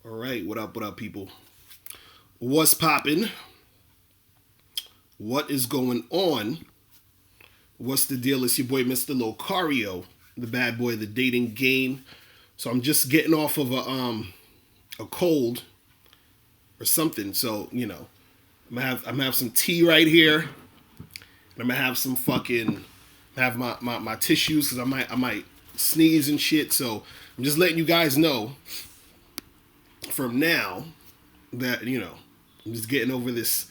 All right, what up, people? What's poppin'? What is going on? What's the deal? It's your boy, Mr. Locario, the bad boy of the dating game. So I'm just getting off of a cold or something. So I'm gonna have some tea right here, and I'm gonna have some have my tissues because I might sneeze and shit. So I'm just letting you guys know from now that I'm just getting over this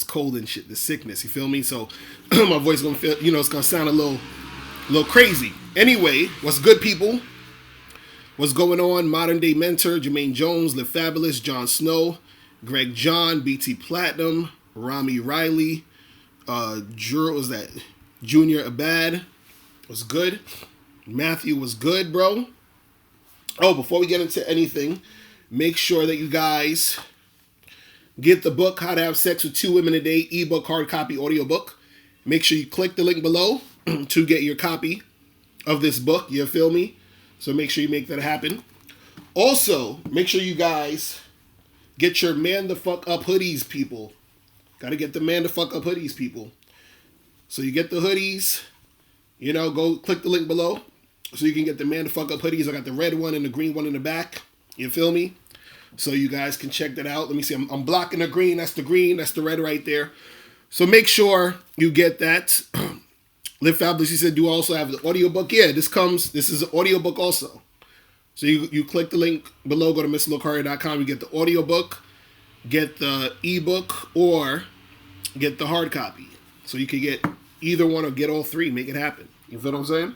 cold and shit, this sickness. You feel me? So my voice gonna feel, it's gonna sound a little crazy. Anyway, what's good, people? What's going on? Modern Day Mentor, Jermaine Jones, Live Fabulous, Jon Snow, Greg John, BT Platinum, Rami Riley, was that Junior Abad was good. Matthew was good, bro. Oh, before we get into anything, make sure that you guys get the book, How to Have Sex with Two Women a Day, ebook, hard copy, audiobook. Make sure you click the link below to get your copy of this book. You feel me? So make sure you make that happen. Also, make sure you guys get your Man the Fuck Up hoodies, people. Gotta get the Man the Fuck Up hoodies, people. So you get the hoodies, go click the link below so you can get the Man the Fuck Up hoodies. I got the red one and the green one in the back. You feel me? So you guys can check that out. Let me see. I'm blocking the green. That's the green. That's the red right there. So make sure you get that. Live Fabulous, you said, do also have the audiobook. Yeah, this is an audiobook also. So you click the link below, go to mrlocario.com, you get the audiobook, get the ebook, or get the hard copy. So you can get either one or get all three. Make it happen. You feel what I'm saying?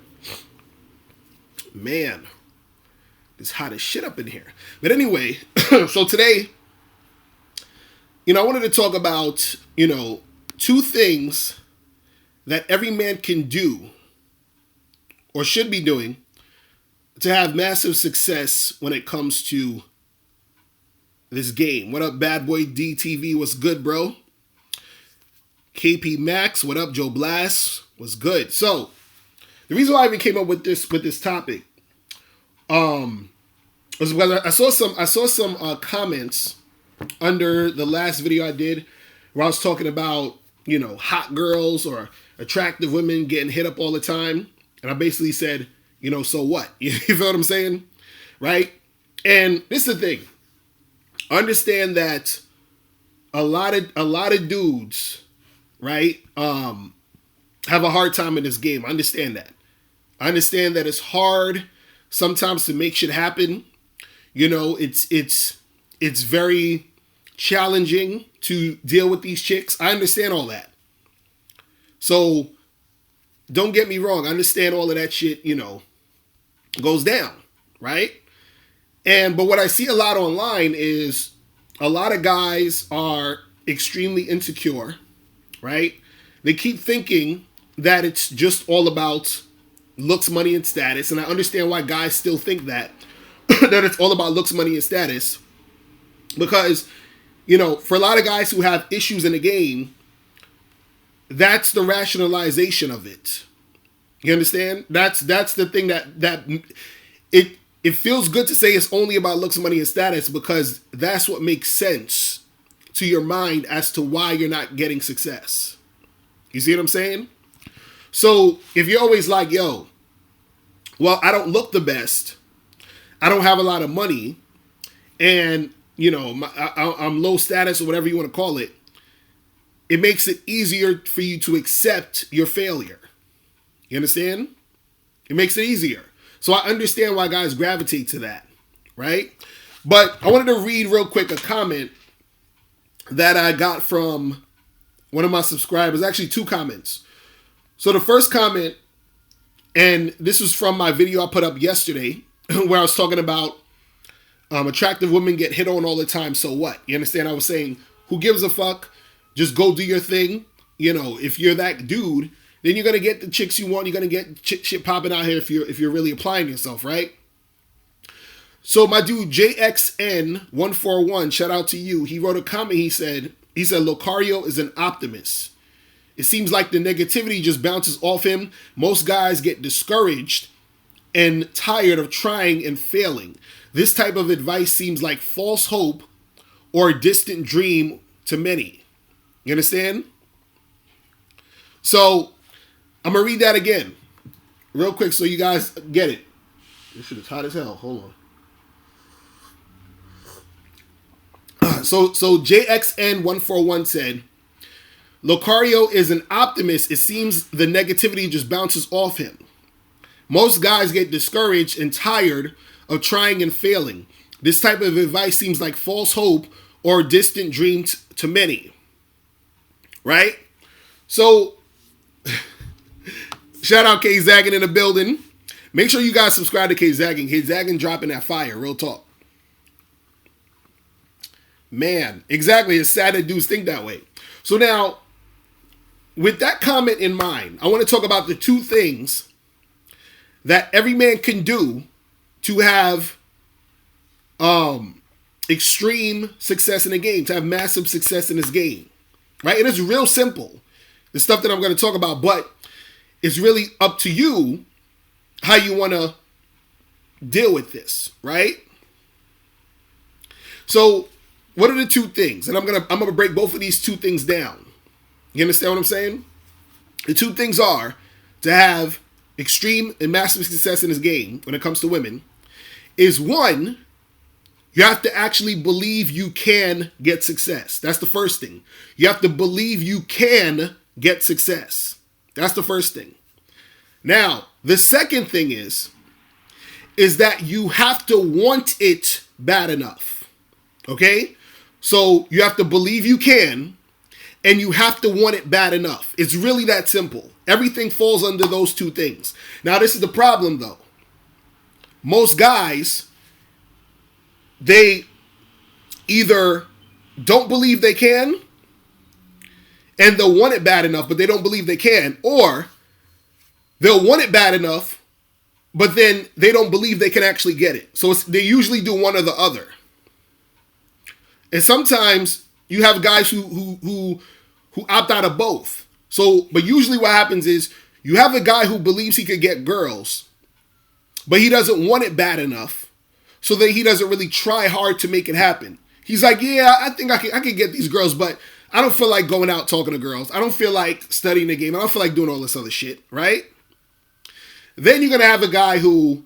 Man, it's hot as shit up in here. But anyway, so today, I wanted to talk about, two things that every man can do or should be doing to have massive success when it comes to this game. What up, Bad Boy DTV? What's good, bro? KP Max, what up? Joe Blast, what's good? So, the reason why I even came up with this topic, was because I saw some comments under the last video I did where I was talking about hot girls or attractive women getting hit up all the time, and I basically said, so what? You feel what I'm saying, right? And this is the thing. Understand that a lot of dudes, right, have a hard time in this game. I understand that. I understand that it's hard sometimes to make shit happen. It's very challenging to deal with these chicks. I understand all that. So don't get me wrong. I understand all of that shit, goes down, right? But what I see a lot online is a lot of guys are extremely insecure, right? They keep thinking that it's just all about looks, money, and status. And I understand why guys still think that, that it's all about looks, money, and status. Because, for a lot of guys who have issues in the game, that's the rationalization of it. You understand? That's the thing that it feels good to say it's only about looks, money, and status because that's what makes sense to your mind as to why you're not getting success. You see what I'm saying? So if you're always like, yo, well, I don't look the best, I don't have a lot of money, and I'm low status or whatever you want to call it, it makes it easier for you to accept your failure. You understand? It makes it easier. So I understand why guys gravitate to that, right? But I wanted to read real quick a comment that I got from one of my subscribers. Actually, two comments. So the first comment, and this was from my video I put up yesterday, where I was talking about attractive women get hit on all the time, so what? You understand? I was saying, who gives a fuck? Just go do your thing. If you're that dude, then you're going to get the chicks you want. You're going to get shit popping out here if you're really applying yourself, right? So my dude, JXN141, shout out to you. He wrote a comment. He said, Locario is an optimist. It seems like the negativity just bounces off him. Most guys get discouraged and tired of trying and failing. This type of advice seems like false hope or a distant dream to many. You understand? So, I'm going to read that again real quick so you guys get it. This shit is hot as hell. Hold on. So JXN141 said, Locario is an optimist. It seems the negativity just bounces off him. Most guys get discouraged and tired of trying and failing. This type of advice seems like false hope or a distant dream to many. Right? So, shout out K Zaggin in the building. Make sure you guys subscribe to K Zaggin. K Zaggin dropping that fire. Real talk. Man, exactly. It's sad that dudes think that way. So now, with that comment in mind, I want to talk about the two things that every man can do to have extreme success in a game, to have massive success in this game. Right? It is real simple. The stuff that I'm going to talk about, but it's really up to you how you want to deal with this, right? So, what are the two things? And I'm gonna break both of these two things down. You understand what I'm saying? The two things are to have extreme and massive success in this game when it comes to women is one, you have to actually believe you can get success. That's the first thing. You have to believe you can get success. That's the first thing. Now, the second thing is that you have to want it bad enough. Okay? So you have to believe you can, and you have to want it bad enough. It's really that simple. Everything falls under those two things. Now, this is the problem, though. Most guys, they either don't believe they can, and they'll want it bad enough, but they don't believe they can, or they'll want it bad enough, but then they don't believe they can actually get it. So they usually do one or the other. And sometimes you have guys who opt out of both. So, but usually what happens is you have a guy who believes he could get girls, but he doesn't want it bad enough, so that he doesn't really try hard to make it happen. He's like, yeah, I think I can get these girls, but I don't feel like going out talking to girls. I don't feel like studying the game. I don't feel like doing all this other shit, right? Then you're going to have a guy who,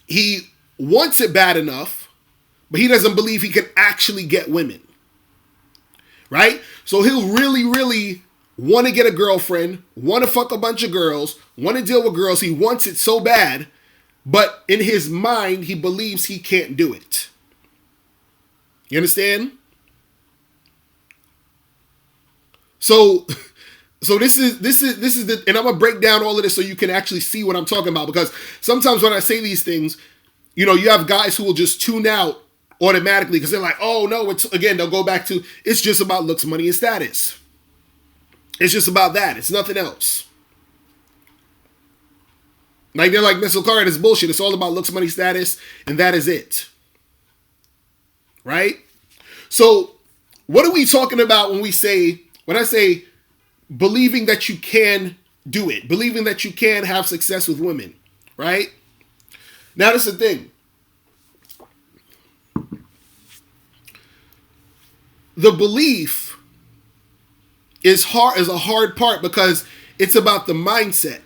he wants it bad enough, but he doesn't believe he can actually get women, right? So he'll really, really want to get a girlfriend, want to fuck a bunch of girls, want to deal with girls. He wants it so bad, but in his mind, he believes he can't do it. You understand? So this is the, and I'm gonna break down all of this so you can actually see what I'm talking about, because sometimes when I say these things, you have guys who will just tune out automatically because they're like, oh no, they'll go back to, it's just about looks, money, and status. It's just about that. It's nothing else. Like they're like, Miss Locario, this bullshit. It's all about looks, money, status, and that is it. Right? So what are we talking about when I say believing that you can do it, believing that you can have success with women, right? Now, this is the thing. The belief is a hard part because it's about the mindset.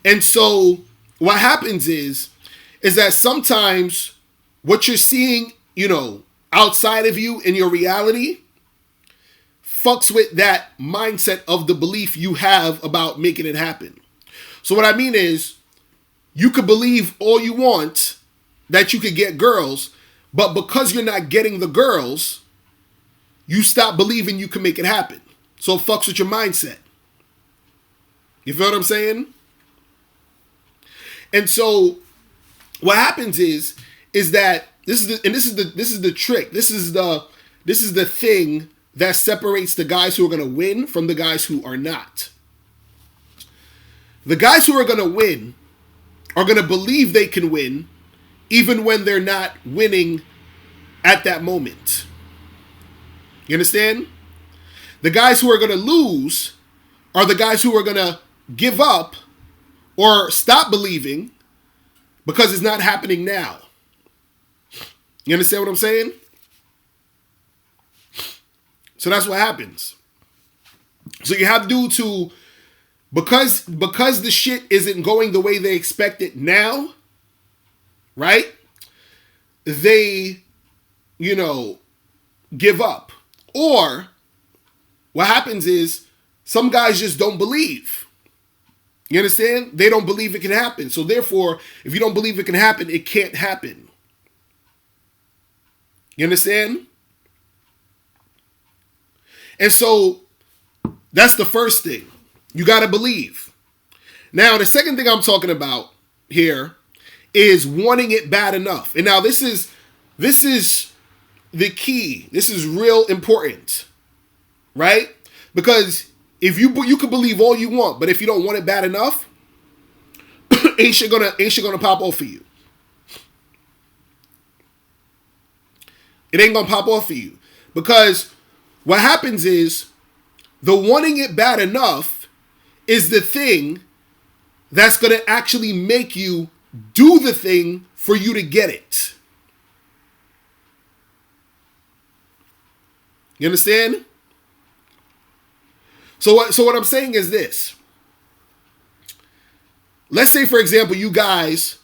And so what happens is that sometimes what you're seeing, outside of you in your reality fucks with that mindset of the belief you have about making it happen. So what I mean is, you could believe all you want that you could get girls, but because you're not getting the girls, you stop believing you can make it happen. So it fucks with your mindset. You feel what I'm saying? And so what happens is that this is the trick. This is the thing that separates the guys who are going to win from the guys who are not. The guys who are going to win are going to believe they can win even when they're not winning at that moment. You understand? The guys who are going to lose are the guys who are going to give up or stop believing because it's not happening now. You understand what I'm saying? So that's what happens. So you have dudes who, because the shit isn't going the way they expect it now, right? They, give up. Or what happens is some guys just don't believe. You understand? They don't believe it can happen. So therefore, if you don't believe it can happen, it can't happen. You understand? And so that's the first thing. You got to believe. Now, the second thing I'm talking about here is wanting it bad enough. And now this is the key. This is real important, right? Because if you can believe all you want, but if you don't want it bad enough, ain't shit gonna pop off for you. It ain't gonna pop off for you. Because what happens is the wanting it bad enough is the thing that's gonna actually make you do the thing for you to get it. You understand? So what I'm saying is this. Let's say, for example, you guys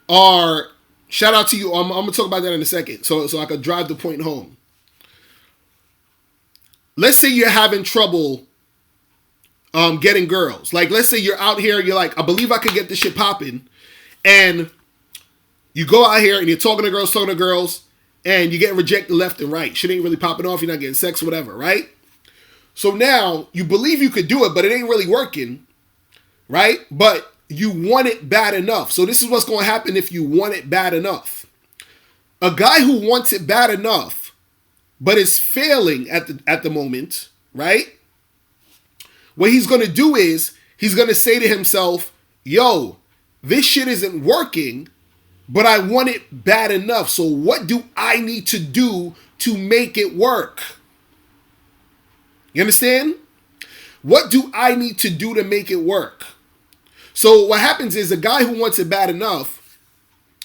are, shout out to you, I'm going to talk about that in a second, so I could drive the point home. Let's say you're having trouble getting girls. Like, let's say you're out here, you're like, I believe I could get this shit popping, and you go out here and you're talking to girls, and you're getting rejected left and right. Shit ain't really popping off, you're not getting sex, whatever, right? So now you believe you could do it, but it ain't really working, right? But you want it bad enough. So this is what's going to happen if you want it bad enough. A guy who wants it bad enough, but is failing at the moment, right? What he's going to do is he's going to say to himself, yo, this shit isn't working, but I want it bad enough. So what do I need to do to make it work? You understand? What do I need to do to make it work? So what happens is a guy who wants it bad enough,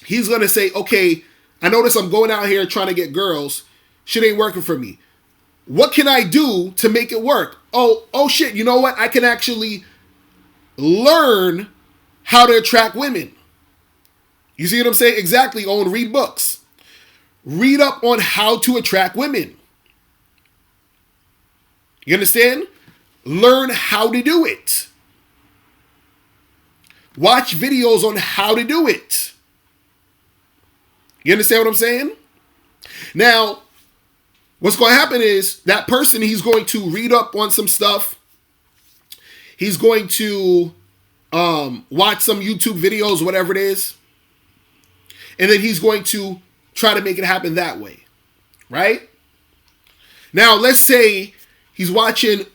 he's going to say, okay, I notice I'm going out here trying to get girls. Shit ain't working for me. What can I do to make it work? Oh shit, you know what? I can actually learn how to attract women. You see what I'm saying? Exactly, Owen. Read books. Read up on how to attract women. You understand? Learn how to do it. Watch videos on how to do it. You understand what I'm saying? Now, what's going to happen is that person, he's going to read up on some stuff. He's going to watch some YouTube videos, whatever it is. And then he's going to try to make it happen that way. Right? Now, let's say he's watching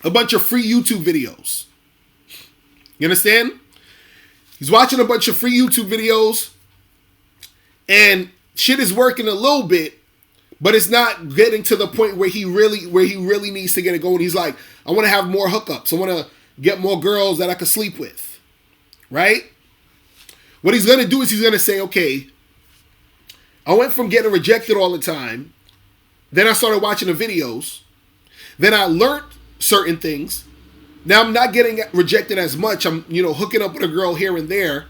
a bunch of free YouTube videos. You understand? He's watching a bunch of free YouTube videos and shit is working a little bit, but it's not getting to the point where he really needs to get it going. He's like, I want to have more hookups. I want to get more girls that I can sleep with. Right? What he's going to do is he's going to say, okay, I went from getting rejected all the time. Then I started watching the videos. Then I learned certain things. Now I'm not getting rejected as much. I'm, hooking up with a girl here and there.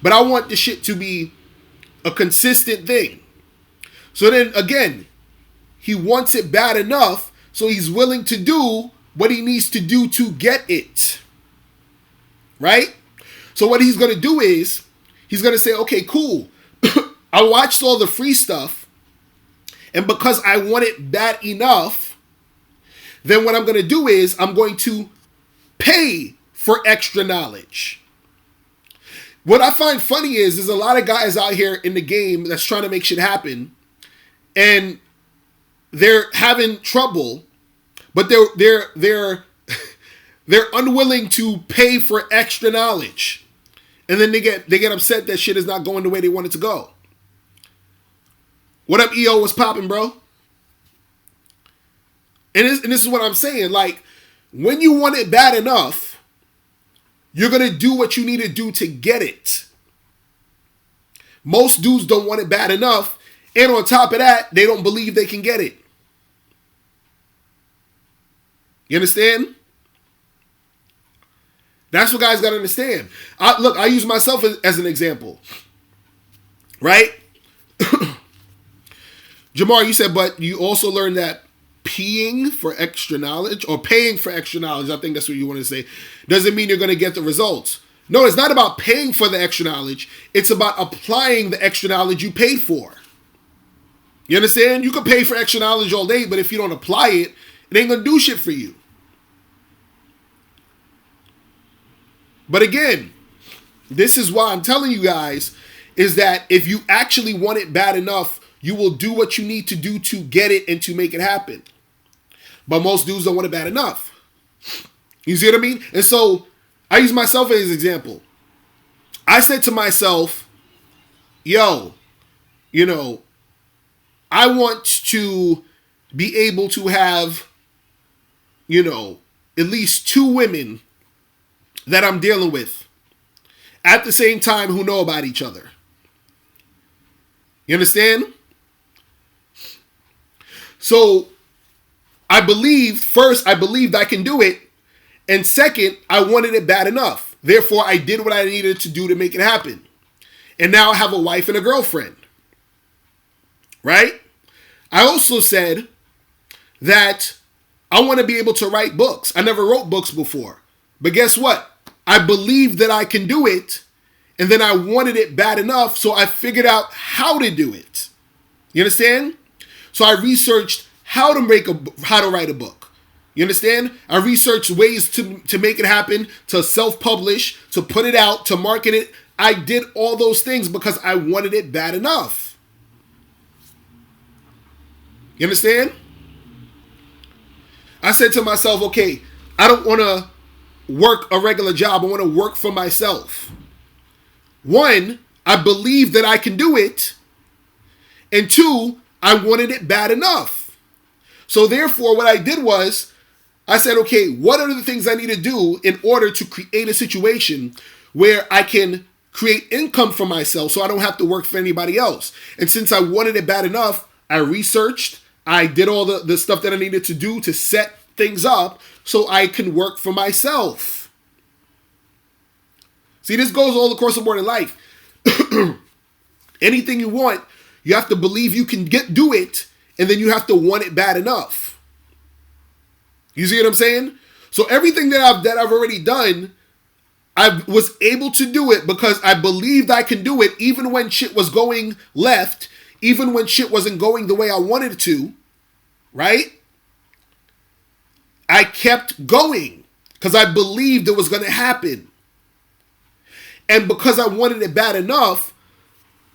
But I want this shit to be a consistent thing. So then again, he wants it bad enough, so he's willing to do what he needs to do to get it. Right? So what he's going to do is, he's going to say, okay, cool. I watched all the free stuff, and because I want it bad enough, then what I'm going to do is I'm going to pay for extra knowledge. What I find funny is there's a lot of guys out here in the game that's trying to make shit happen, and they're having trouble, but they're unwilling to pay for extra knowledge. And then they get upset that shit is not going the way they want it to go. What up, EO? What's popping, bro? And this is what I'm saying. Like, when you want it bad enough, you're going to do what you need to do to get it. Most dudes don't want it bad enough, and on top of that, they don't believe they can get it. You understand? That's what guys got to understand. I use myself as an example. Right? Jamar, you said, but you also learned that peeing for extra knowledge, or paying for extra knowledge, I think that's what you want to say, doesn't mean you're going to get the results. No, it's not about paying for the extra knowledge. It's about applying the extra knowledge you paid for. You understand? You can pay for extra knowledge all day, but if you don't apply it, it ain't going to do shit for you. But again, this is why I'm telling you guys, is that if you actually want it bad enough, you will do what you need to do to get it and to make it happen. But most dudes don't want it bad enough. You see what I mean? And so I use myself as an example. I said to myself, yo, I want to be able to have, at least 2 women that I'm dealing with at the same time who know about each other. You understand? So I believed I can do it. And second, I wanted it bad enough. Therefore, I did what I needed to do to make it happen. And now I have a wife and a girlfriend. Right? I also said that I want to be able to write books. I never wrote books before. But guess what? I believed that I can do it, and then I wanted it bad enough, so I figured out how to do it. You understand? So I researched how to write a book. You understand? I researched ways to make it happen, to self-publish, to put it out, to market it. I did all those things because I wanted it bad enough. You understand? I said to myself, okay, I don't want to work a regular job. I want to work for myself. 1, I believe that I can do it. And 2, I wanted it bad enough. So therefore, what I did was, I said, okay, what are the things I need to do in order to create a situation where I can create income for myself so I don't have to work for anybody else? And since I wanted it bad enough, I researched, I did all the stuff that I needed to do to set things up so I can work for myself. See, this goes all across the board in life. Anything you want, you have to believe you can do it, and then you have to want it bad enough. You see what I'm saying? So everything that I've already done, I was able to do it because I believed I can do it even when shit was going left, even when shit wasn't going the way I wanted it to, right? I kept going because I believed it was going to happen. And because I wanted it bad enough,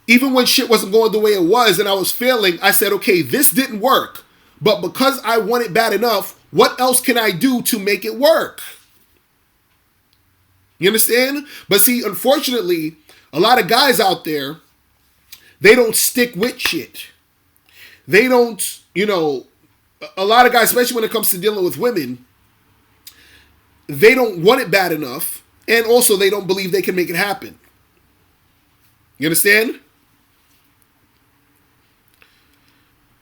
even when shit wasn't going the way it was and I was failing, I said, okay, this didn't work. But because I want it bad enough, what else can I do to make it work? You understand? But see, unfortunately, a lot of guys out there, they don't stick with shit. They don't, a lot of guys, especially when it comes to dealing with women, they don't want it bad enough. And also they don't believe they can make it happen. You understand?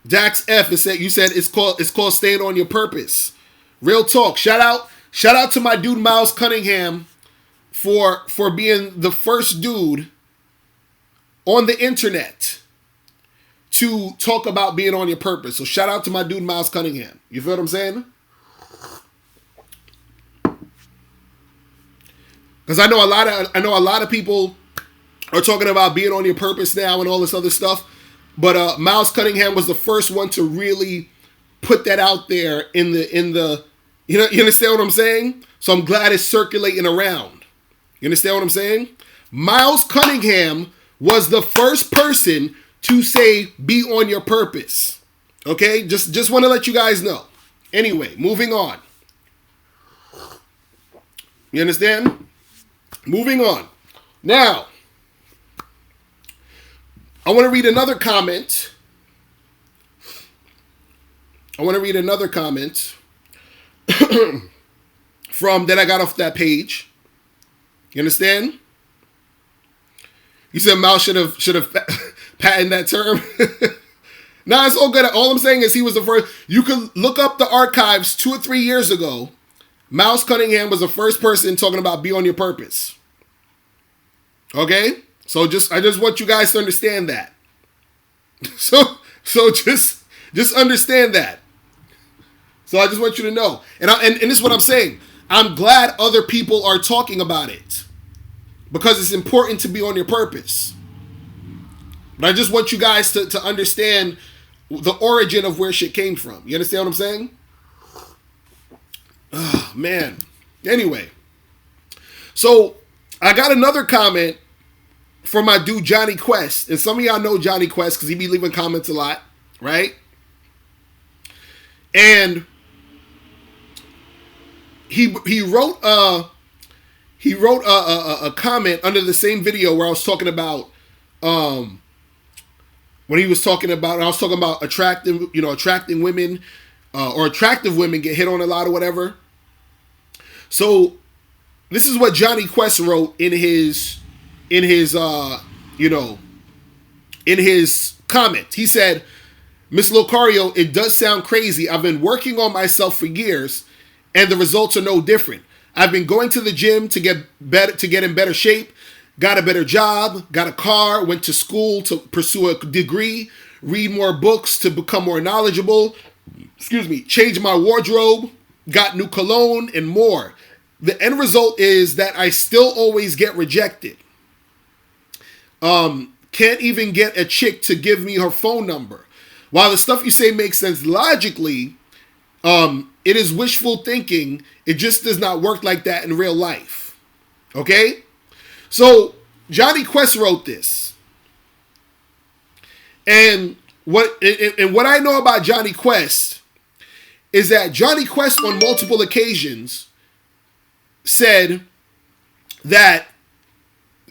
Dax F is said, you said it's called staying on your purpose. Real talk. Shout out to my dude Miles Cunningham for being the first dude on the internet to talk about being on your purpose. So shout out to my dude Miles Cunningham. You feel what I'm saying? Because I know a lot of people are talking about being on your purpose now and all this other stuff. But Miles Cunningham was the first one to really put that out there in the you understand what I'm saying? So I'm glad it's circulating around. You understand what I'm saying? Miles Cunningham was the first person to say be on your purpose. Okay? Just want to let you guys know. Anyway, moving on. You understand? Moving on. Now, I want to read another comment. from that I got off that page. You understand? You said Mal should have patented that term. Nah, it's all good. All I'm saying is he was the first. You can look up the archives 2 or 3 years ago. Mouse Cunningham was the first person talking about be on your purpose. Okay? So I just want you guys to understand that. So just understand that. So I just want you to know. And this is what I'm saying. I'm glad other people are talking about it. Because it's important to be on your purpose. But I just want you guys to understand the origin of where shit came from. You understand what I'm saying? Oh, man. Anyway. So, I got another comment from my dude Jonny Quest. And some of y'all know Jonny Quest because he be leaving comments a lot. Right? And he wrote a comment under the same video where I was talking about when I was talking about attracting women or attractive women get hit on a lot or whatever. So this is what Jonny Quest wrote in his comments. He said, "Miss Locario, it does sound crazy. I've been working on myself for years and the results are no different. I've been going to the gym to get in better shape, got a better job, got a car, went to school to pursue a degree, read more books to become more knowledgeable, changed my wardrobe, got new cologne, and more. The end result is that I still always get rejected. Can't even get a chick to give me her phone number. While the stuff you say makes sense logically, it is wishful thinking. It just does not work like that in real life." Okay? So, Jonny Quest wrote this. And what I know about Jonny Quest is that Jonny Quest on multiple occasions said that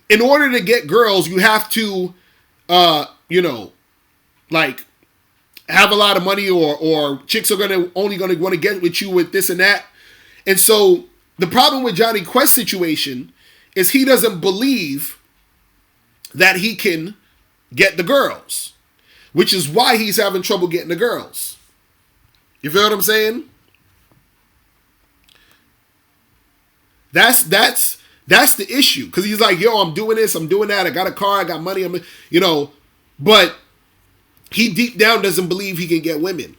in order to get girls, you have to, have a lot of money or chicks are only going to want to get with you with this and that. And so the problem with Jonny Quest's situation is he doesn't believe that he can get the girls, which is why he's having trouble getting the girls. You feel what I'm saying? That's the issue. Because he's like, yo, I'm doing this, I'm doing that, I got a car, I got money, but he deep down doesn't believe he can get women.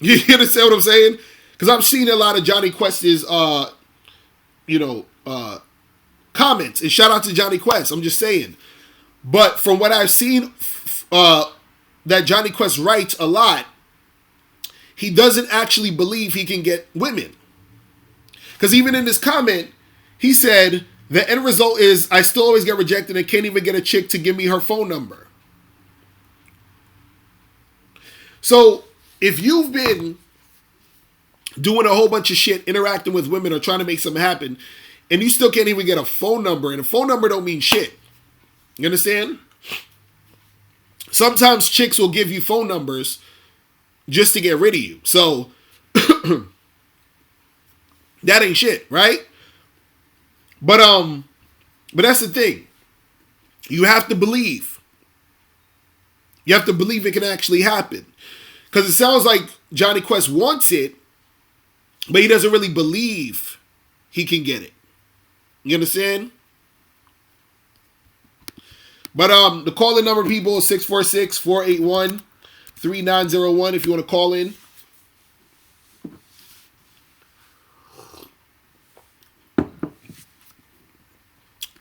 You understand what I'm saying? Because I've seen a lot of Jonny Quest's, comments. And shout out to Jonny Quest. I'm just saying. But from what I've seen, that Jonny Quest writes a lot, he doesn't actually believe he can get women. Because even in this comment, he said, the end result is I still always get rejected and can't even get a chick to give me her phone number. So, if you've been doing a whole bunch of shit, interacting with women or trying to make something happen, and you still can't even get a phone number, and a phone number don't mean shit. You understand? Sometimes chicks will give you phone numbers just to get rid of you. So, that ain't shit, right? But that's the thing. You have to believe. You have to believe it can actually happen. Because it sounds like Jonny Quest wants it, but he doesn't really believe he can get it. You understand? But the call-in number, people, is 646-481-3901 if you want to call in.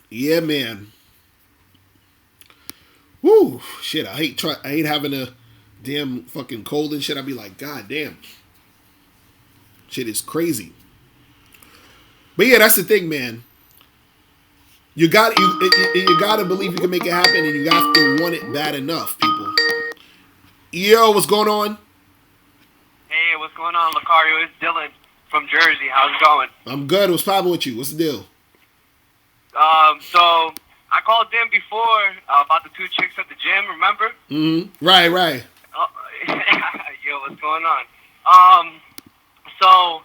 Yeah, man. Woo, shit, I hate having a damn fucking cold and shit. I'd be like, God damn. Shit is crazy. But yeah, that's the thing, man. You gotta believe you can make it happen, and you have to want it bad enough, people. Yo, what's going on? Hey, what's going on, Locario? It's Dylan from Jersey. How's it going? I'm good. What's poppin' with you? What's the deal? So I called in before about the 2 chicks at the gym, remember? Mm-hmm. Right. Yo, what's going on? So,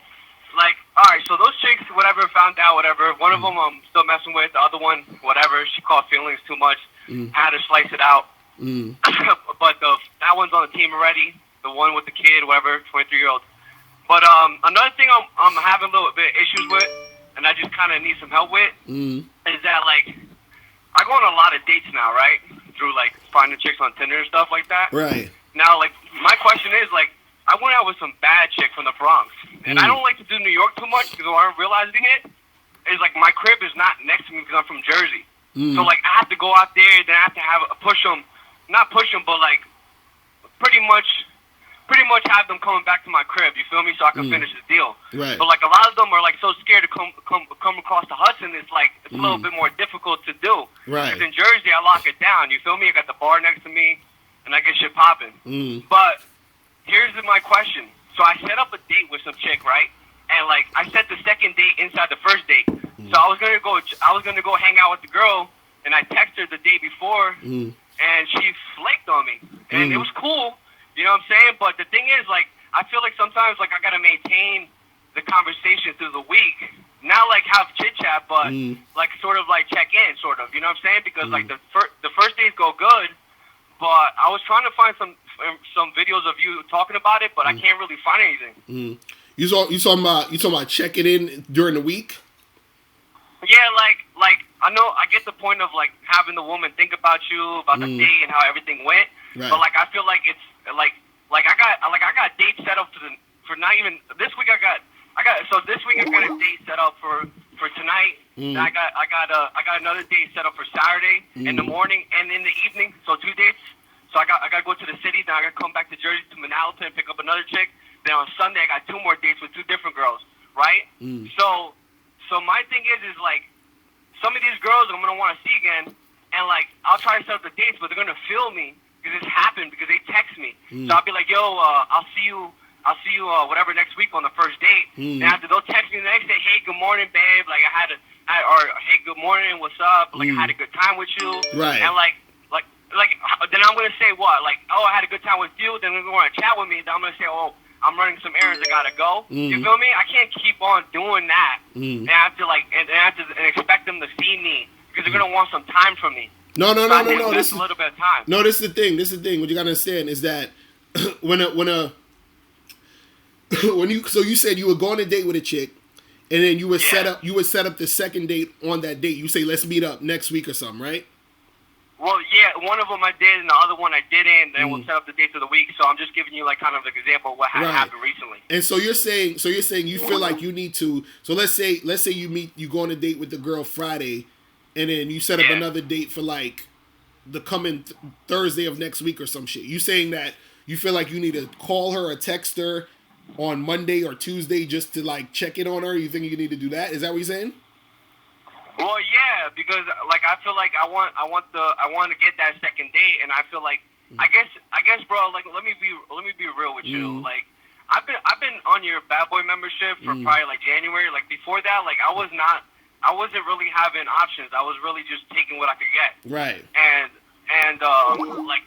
like, All right, so those chicks, whatever, found out, whatever. One of them I'm still messing with. The other one, whatever. She caught feelings too much. Had to slice it out. But that one's on the team already. The one with the kid, whatever, 23-year-old. But another thing I'm having a little bit of issues with, and I just kind of need some help with, is that like I go on a lot of dates now, right? Through like finding chicks on Tinder and stuff like that. Right. Now, like my question is like, I went out with some bad chick from the Bronx, and I don't like to do New York too much because what I'm realizing is like my crib is not next to me because I'm from Jersey. So like I have to go out there, then I have to have not push them, but like pretty much have them coming back to my crib. You feel me? So I can finish the deal. Right. But like a lot of them are like so scared to come across the Hudson. It's like it's a little bit more difficult to do. Right. Because in Jersey, I lock it down. You feel me? I got the bar next to me, and I get shit popping. But here's my question. So I set up a date with some chick, right? And like I set the second date inside the first date. So I was gonna go hang out with the girl, and I texted her the day before, and she flaked on me, and it was cool. You know what I'm saying? But the thing is, like, I feel like sometimes, like, I gotta maintain the conversation through the week. Not like have chit chat, but like sort of like check in, sort of. You know what I'm saying? Because like the first days go good, but I was trying to find some videos of you talking about it, but I can't really find anything. You talking about checking in during the week? Yeah, like I know I get the point of like having the woman think about you, about the day and how everything went. Right. But like I feel like it's like I got dates set up for not even this week. This week I got a date set up for tonight. And I got another date set up for Saturday in the morning and in the evening. So 2 dates. So I got to go to the city. Then I got to come back to Jersey to Manalapan and pick up another chick. Then on Sunday I got 2 more dates with 2 different girls. Right. So my thing is like some of these girls I'm gonna want to see again, and like I'll try to set up the dates, but they're gonna feel me. Because this happened because they text me. So I'll be like, yo, I'll see you whatever next week on the first date. And after they'll text me the next day, hey, good morning, babe. Like or hey, good morning, what's up? Like I had a good time with you. Right. And like then I'm gonna say what? Like, oh, I had a good time with you. Then they're gonna chat with me. Then I'm gonna say, oh, I'm running some errands. I gotta go. You feel me? I can't keep on doing that. And I have to and expect them to see me because they're gonna want some time from me. No. This is a little bit of time. No, this is the thing. What you gotta understand is that when you said you would go on a date with a chick, and then you would set up the second date on that date. You say let's meet up next week or something, right? Well, yeah, one of them I did, and the other one I didn't. Then we'll set up the dates of the week. So I'm just giving you like kind of an example of what happened recently. And so you're saying you feel like you need to. So let's say you go on a date with the girl Friday. And then you set up another date for like the coming Thursday of next week or some shit. You saying that you feel like you need to call her or text her on Monday or Tuesday just to like check in on her? You think you need to do that? Is that what you're saying? Well, yeah, because like I feel like I want to get that second date, and I feel like I guess, bro. Like let me be real with you. Like I've been on your Bad Boy membership for probably like January. Like before that, like I wasn't really having options. I was really just taking what I could get. Right. And like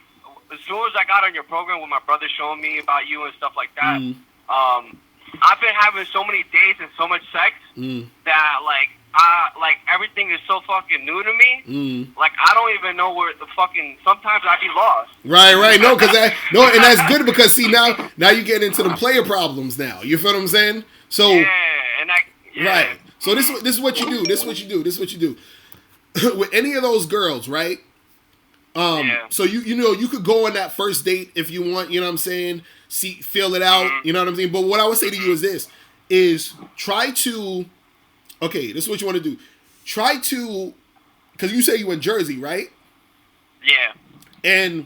as soon as I got on your program with my brother showing me about you and stuff like that, I've been having so many dates and so much sex that like everything is so fucking new to me. Like I don't even know where the fucking. Sometimes I be lost. Right. No, and that's good because see now you get into the player problems now. You feel what I'm saying? So right. So this is what you do. This is what you do. With any of those girls, right? So you could go on that first date if you want, you know what I'm saying? Feel it out, you know what I'm saying? But what I would say to you is try to, okay, this is what you want to do. Try to, because you say you in Jersey, right? Yeah. And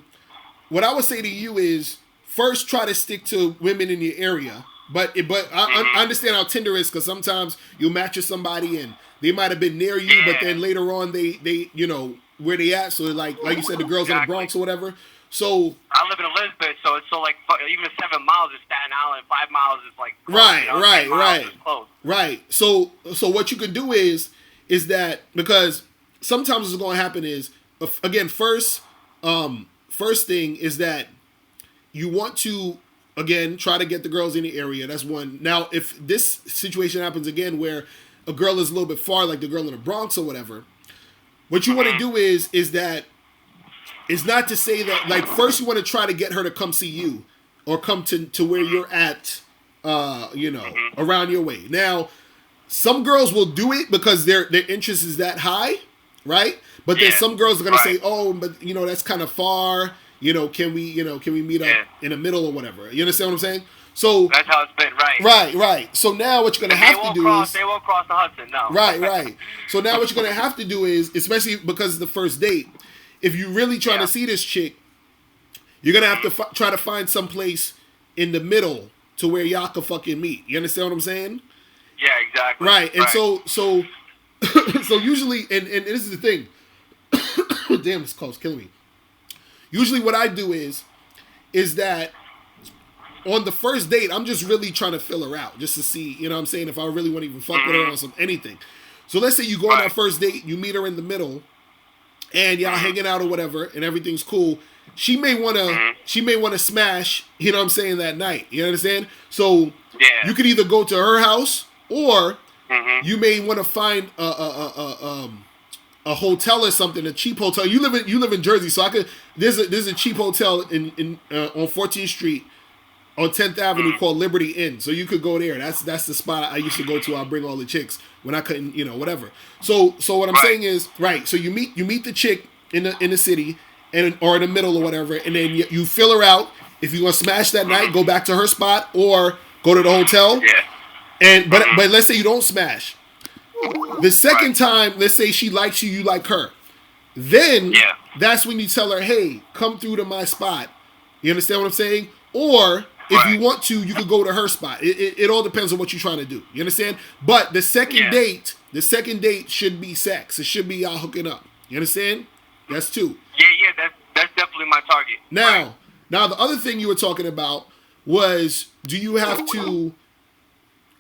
what I would say to you is first try to stick to women in your area. But I understand how Tinder is because sometimes you'll match with somebody and they might have been near you, but then later on they you know where they at. So like you said, the girls in the Bronx or whatever. So I live in Elizabeth, so it's so like even 7 miles is Staten Island, 5 miles is like close, right. So what you can do is that because sometimes what's going to happen is again first thing is that you want to again, try to get the girls in the area. That's one. Now, if this situation happens again where a girl is a little bit far, like the girl in the Bronx or whatever, what you want to do is that it's not to say that, like, first you want to try to get her to come see you or come to where you're at, around your way. Now, some girls will do it because their interest is that high, right? But then some girls are gonna say, "Oh, but that's kind of far. Can we meet up in the middle or whatever?" You understand what I'm saying? So that's how it's been, right? Right. So now what you're gonna have to do is they won't cross the Hudson, no. Right. So now what you're gonna have to do is, especially because it's the first date, if you're really trying to see this chick, you're gonna have to try to find some place in the middle to where y'all can fucking meet. You understand what I'm saying? Yeah, exactly. Right, and so so usually, and this is the thing. Damn, this call's killing me. Usually, what I do is that on the first date, I'm just really trying to fill her out, just to see, what I'm saying, if I really want to even fuck with her or anything. So let's say you go on that first date, you meet her in the middle, and y'all hanging out or whatever, and everything's cool. She may wanna smash, that night. You understand? So you could either go to her house, or you may want to find a hotel or something, a cheap hotel. You live in Jersey, so there's a cheap hotel in on 14th Street on 10th Avenue called Liberty Inn. So you could go there. That's the spot I used to go to. I'll bring all the chicks when I couldn't, whatever. So what I'm saying is, right, so you meet the chick in the city or in the middle or whatever, and then you fill her out. If you want to smash that night, go back to her spot or go to the hotel. Yeah. But let's say you don't smash. The second time, let's say she likes you like her. Then that's when you tell her, "Hey, come through to my spot." You understand what I'm saying? Or if you want to, you could go to her spot. It all depends on what you're trying to do. You understand? But the second date should be sex. It should be y'all hooking up. You understand? That's two. Yeah, that's definitely my target. Now the other thing you were talking about was, do you have to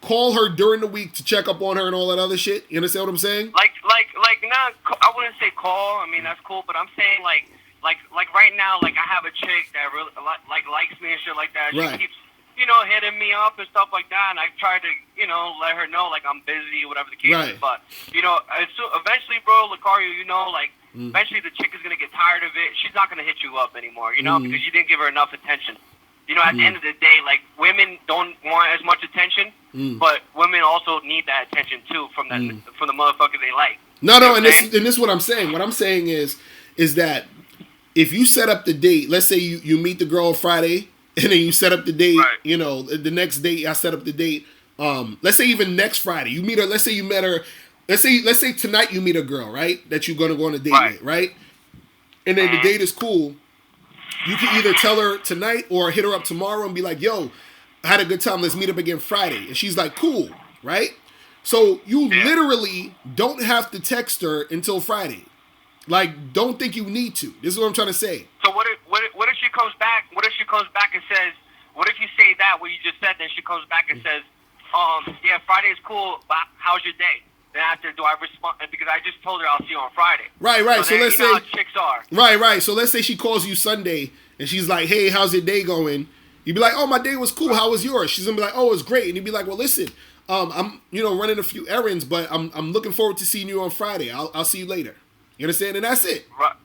call her during the week to check up on her and all that other shit? You understand what I'm saying? Like, I wouldn't say call. I mean, that's cool, but I'm saying like right now, like I have a chick that really likes me and shit like that. She keeps, hitting me up and stuff like that, and I try to, let her know like I'm busy, whatever the case is. But eventually, bro, Locario, eventually the chick is gonna get tired of it. She's not gonna hit you up anymore, because you didn't give her enough attention. At the end of the day, like, women don't want as much attention, but women also need that attention too from the motherfucker they like. No, and this is what I'm saying. What I'm saying is that if you set up the date, let's say you meet the girl Friday, and then you set up the date, the next date I set up the date. Let's say even next Friday you meet her. Let's say you met her. Let's say tonight you meet a girl, right? That you're gonna go on a date with, right? And then the date is cool. You can either tell her tonight or hit her up tomorrow and be like, "Yo, I had a good time. Let's meet up again Friday." And she's like, "Cool," right? So you literally don't have to text her until Friday. Like, don't think you need to. This is what I'm trying to say. So what if she comes back? What if she comes back and says, "What if you say that what you just said?" Then she comes back and says, "Yeah, Friday's cool, but how's your day?" Then after, do I respond? Because I just told her I'll see you on Friday. Right. So let's say how chicks are. Right. So let's say she calls you Sunday and she's like, "Hey, how's your day going?" You'd be like, "Oh, my day was cool. How was yours?" She's gonna be like, "Oh, it's great." And you'd be like, "Well, listen, I'm running a few errands, but I'm looking forward to seeing you on Friday. I'll see you later." You understand? And that's it. Right.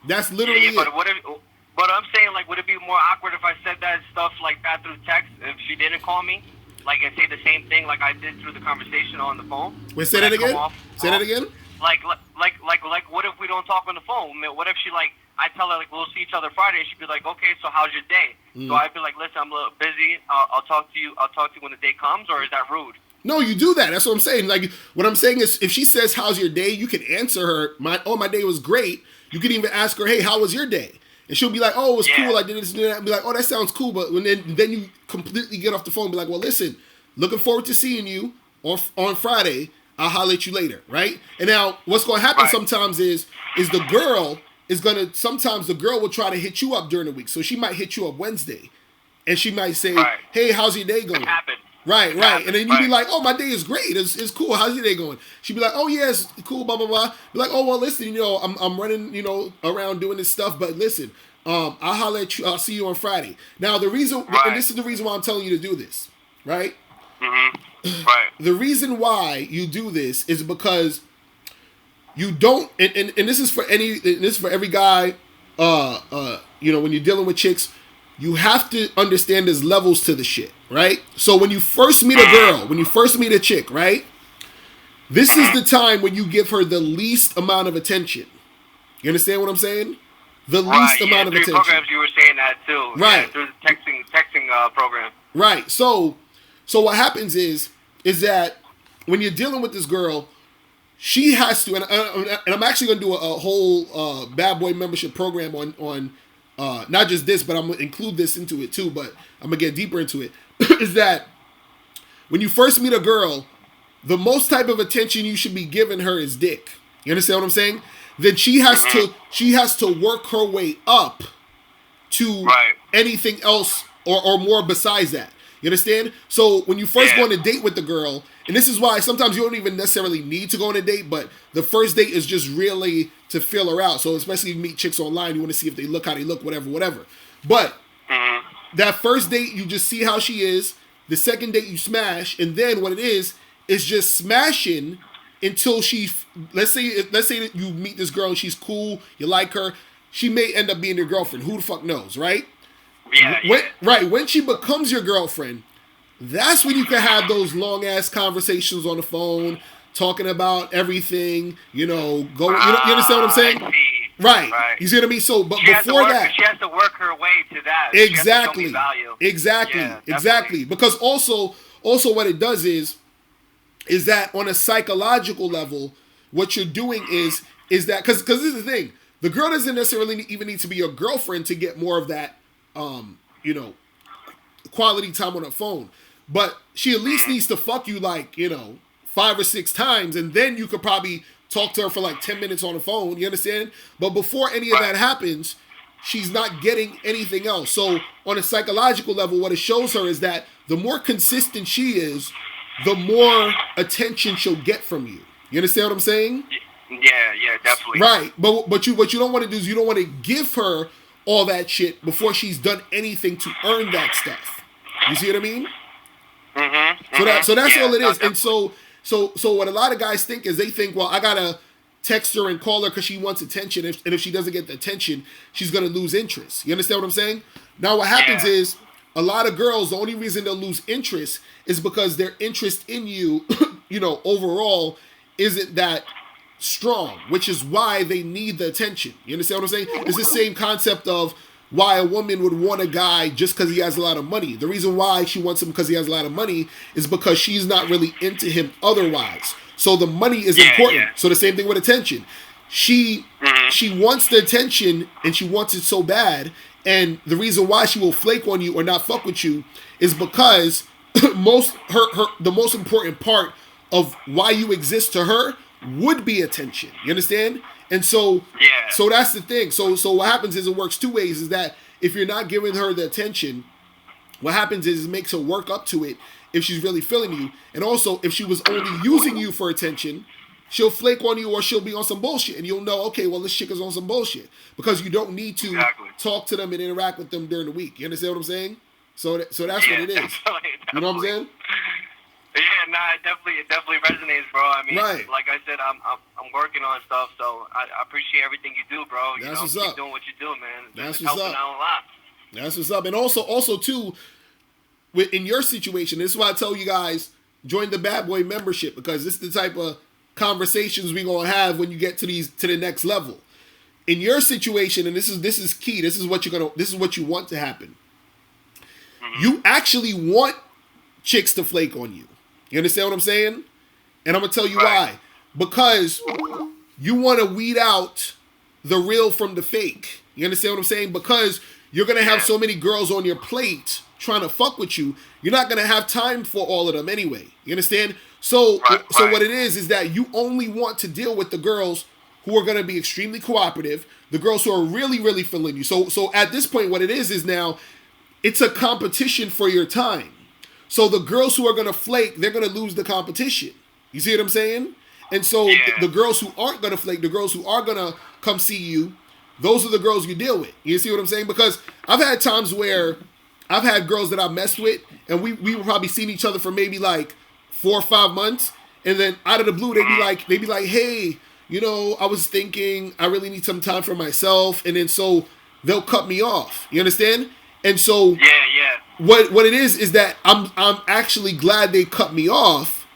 That's literally it. But I'm saying, like, would it be more awkward if I said that stuff like that through text if she didn't call me? Like, and say the same thing like I did through the conversation on the phone? Wait, say that again? Say that again? Like, what if we don't talk on the phone? I mean, what if she, like, I tell her, like, we'll see each other Friday, she'd be like, "Okay, so how's your day?" So I'd be like, "Listen, I'm a little busy. I'll talk to you when the day comes," or is that rude? No, you do that. That's what I'm saying. Like, what I'm saying is, if she says, "How's your day?" you can answer her, my day was great. You can even ask her, "Hey, how was your day?" And she'll be like, "Oh, it was cool. I did this and that." And be like, "Oh, that sounds cool." But then you completely get off the phone and be like, "Well, listen, looking forward to seeing you on Friday. I'll holler at you later," right? And now what's going to happen sometimes is the girl sometimes the girl will try to hit you up during the week. So she might hit you up Wednesday, and she might say, "Hey, how's your day going?" Right. And then you'd be like, "Oh, my day is great. It's cool. How's your day going?" She'd be like, "Oh, yeah, it's cool, blah, blah, blah." Be like, "Oh, well, listen, I'm running, around doing this stuff, but listen, I'll holler at you. I'll see you on Friday. Now the reason, and this is the reason why I'm telling you to do this, right? Mm-hmm. Right. The reason why you do this is because you don't, and this is for every guy. You know, when you're dealing with chicks, you have to understand there's levels to the shit, right? So when you first meet a girl, when you first meet a chick, right? This is the time when you give her the least amount of attention. You understand what I'm saying? The least amount of attention. Programs you were saying that too. Right. Yeah, through the texting program. Right. So what happens is that when you're dealing with this girl, she has to, and I'm actually going to do a whole Bad Boy membership program on not just this, but I'm going to include this into it too, but I'm going to get deeper into it, is that when you first meet a girl, the most type of attention you should be giving her is dick. You understand what I'm saying? Then she has to work her way up to anything else or more besides that. You understand? So when you first go on a date with the girl, and this is why sometimes you don't even necessarily need to go on a date, but the first date is just really to feel her out. So especially if you meet chicks online, you want to see if they look, how they look, whatever. But that first date, you just see how she is. The second date, you smash. And then what it is just smashing until she, let's say that you meet this girl and she's cool, you like her, she may end up being your girlfriend. Who the fuck knows, right? When she becomes your girlfriend, that's when you can have those long ass conversations on the phone, talking about everything. You know, you understand what I'm saying? Right. You see what I mean? So, but she before that, she has to work her way to that. Exactly. She has to show me value. Exactly. Because also what it does is that on a psychological level, what you're doing is that because this is the thing, the girl doesn't necessarily even need to be your girlfriend to get more of that, quality time on the phone. But she at least needs to fuck you 5 or 6 times, and then you could probably talk to her for 10 minutes on the phone. You understand? But before any of that happens, she's not getting anything else. So on a psychological level, what it shows her is that the more consistent she is, the more attention she'll get from you. You understand what I'm saying? Yeah, definitely. Right, but what you don't want to do is you don't want to give her all that shit before she's done anything to earn that stuff. You see what I mean? So that's all it is. And so what a lot of guys think is they think, well, I gotta text her and call her because she wants attention, and if she doesn't get the attention, she's gonna lose interest. You understand what I'm saying? Now what happens is a lot of girls, the only reason they'll lose interest is because their interest in you, overall, isn't that strong, which is why they need the attention. You understand what I'm saying? It's the same concept of why a woman would want a guy just because he has a lot of money. The reason why she wants him because he has a lot of money is because she's not really into him otherwise. So the money is important. Yeah. So the same thing with attention. She wants the attention and she wants it so bad. And the reason why she will flake on you or not fuck with you is because the most important part of why you exist to her would be attention. You understand? And so that's the thing. So what happens is it works two ways, is that if you're not giving her the attention, what happens is it makes her work up to it if she's really feeling you. And also, if she was only using you for attention, she'll flake on you or she'll be on some bullshit. And you'll know, okay, well, this chick is on some bullshit. Because you don't need to talk to them and interact with them during the week. You understand what I'm saying? So that's what it is. Definitely. You know what I'm saying? Yeah, it definitely resonates, bro. I mean, like I said, I'm working on stuff, so I appreciate everything you do, bro. Keep doing what you do, man. That's what's up. Out a lot. That's what's up. And also too, in your situation, this is why I tell you guys, join the Bad Boy membership, because this is the type of conversations we're gonna have when you get to the next level. In your situation, and this is key. This is what you want to happen. Mm-hmm. You actually want chicks to flake on you. You understand what I'm saying? And I'm going to tell you why. Because you want to weed out the real from the fake. You understand what I'm saying? Because you're going to have so many girls on your plate trying to fuck with you. You're not going to have time for all of them anyway. You understand? So what it is that you only want to deal with the girls who are going to be extremely cooperative, the girls who are really, really feeling you. So at this point, what it is now, it's a competition for your time. So the girls who are going to flake, they're going to lose the competition. You see what I'm saying? And so the girls who aren't going to flake, the girls who are going to come see you, those are the girls you deal with. You see what I'm saying? Because I've had times where I've had girls that I've messed with, and we were probably seeing each other for maybe like 4 or 5 months, and then out of the blue they'd be like, hey, you know, I was thinking I really need some time for myself, and then so they'll cut me off. You understand? And so what it is that I'm actually glad they cut me off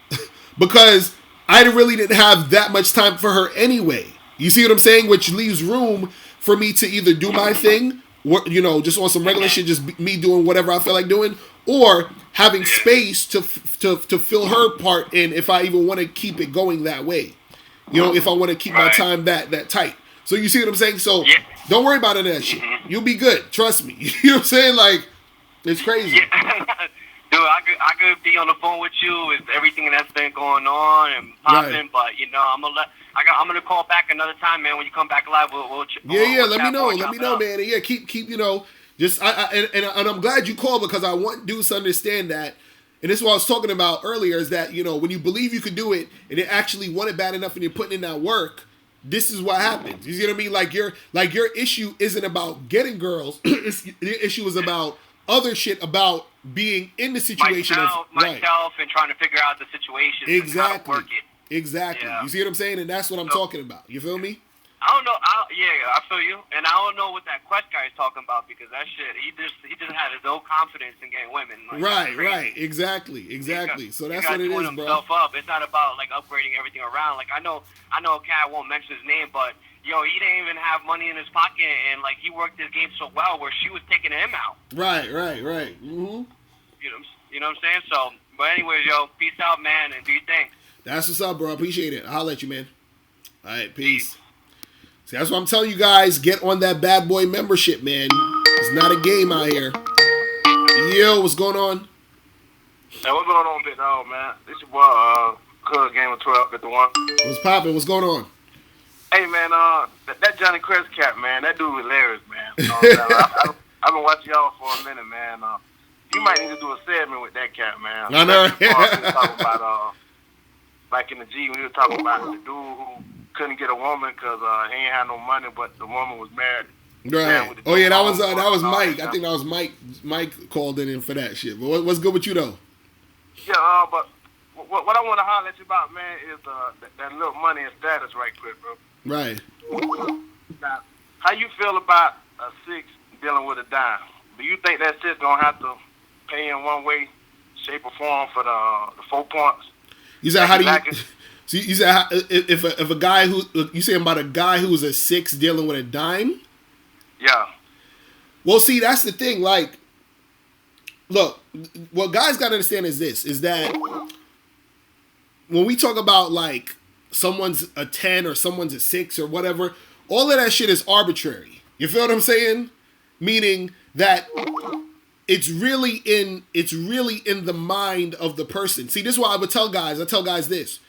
because I really didn't have that much time for her anyway. You see what I'm saying? Which leaves room for me to either do my thing, you know, just on some regular shit, just me doing whatever I feel like doing, or having space to fill her part in if I even want to keep it going that way. You know, if I want to keep my time that tight. So you see what I'm saying? So don't worry about any of that shit. You'll be good. Trust me. You know what I'm saying? Like, it's crazy. Yeah. Dude, I could be on the phone with you with everything that's been going on and popping, but you know, I'm gonna call back another time, man. When you come back live, we'll let me know. Let me know, man. And yeah, keep you know, just and I'm glad you called because I want dudes to understand that. And this is what I was talking about earlier is that, you know, when you believe you could do it and you actually want it bad enough and you're putting in that work, this is what happens. You see what I mean? Like your issue isn't about getting girls. Your issue is about other shit about being in the situation myself and trying to figure out the situation. Exactly. And how to work it. Exactly. Yeah. You see what I'm saying? And that's what I'm talking about. You feel me? I don't know. I feel you. And I don't know what that Quest guy is talking about because that shit, he just had his own confidence in getting women. Like, right. Exactly. So that's what it is, bro. Himself up. It's not about like upgrading everything around. Like I know a cat, I won't mention his name, but yo, he didn't even have money in his pocket, and like he worked his game so well where she was taking him out. Right. Mm-hmm. You know what I'm saying? So, but anyways, yo, peace out, man, and do your thing. That's what's up, bro. I appreciate it. I'll let you, man. All right, peace. See, that's what I'm telling you guys. Get on that bad boy membership, man. It's not a game out here. Yo, what's going on? Hey, what's going on, big dog, man? This your boy, Cuz Game of 12, get the one. What's poppin'? What's going on? Hey, man, that Jonny Quest cat, man, that dude hilarious, man. You know what I've been watching y'all for a minute, man. You might need to do a segment with that cat, man. I know. Talking about, like in the G, when we were talking about the dude who couldn't get a woman because he ain't had no money, but the woman was married. Right. Oh yeah, that was Mike. I think that was Mike. Mike called in for that shit. But what's good with you though? Yeah, but what I want to holler at you about, man, is that little money and status, right quick, bro. Right. Now, how you feel about a 6 dealing with a dime? Do you think that shit's gonna have to pay in one way, shape, or form for the 4 points? You said how do you? So you said if a guy who you saying about a guy who was a 6 dealing with a dime? Yeah. Well, see, that's the thing. Like, look, what guys got to understand is this: is that when we talk about like someone's a 10 or someone's a 6 or whatever, all of that shit is arbitrary. You feel what I'm saying? Meaning that it's really in the mind of the person. See, this is why I tell guys this.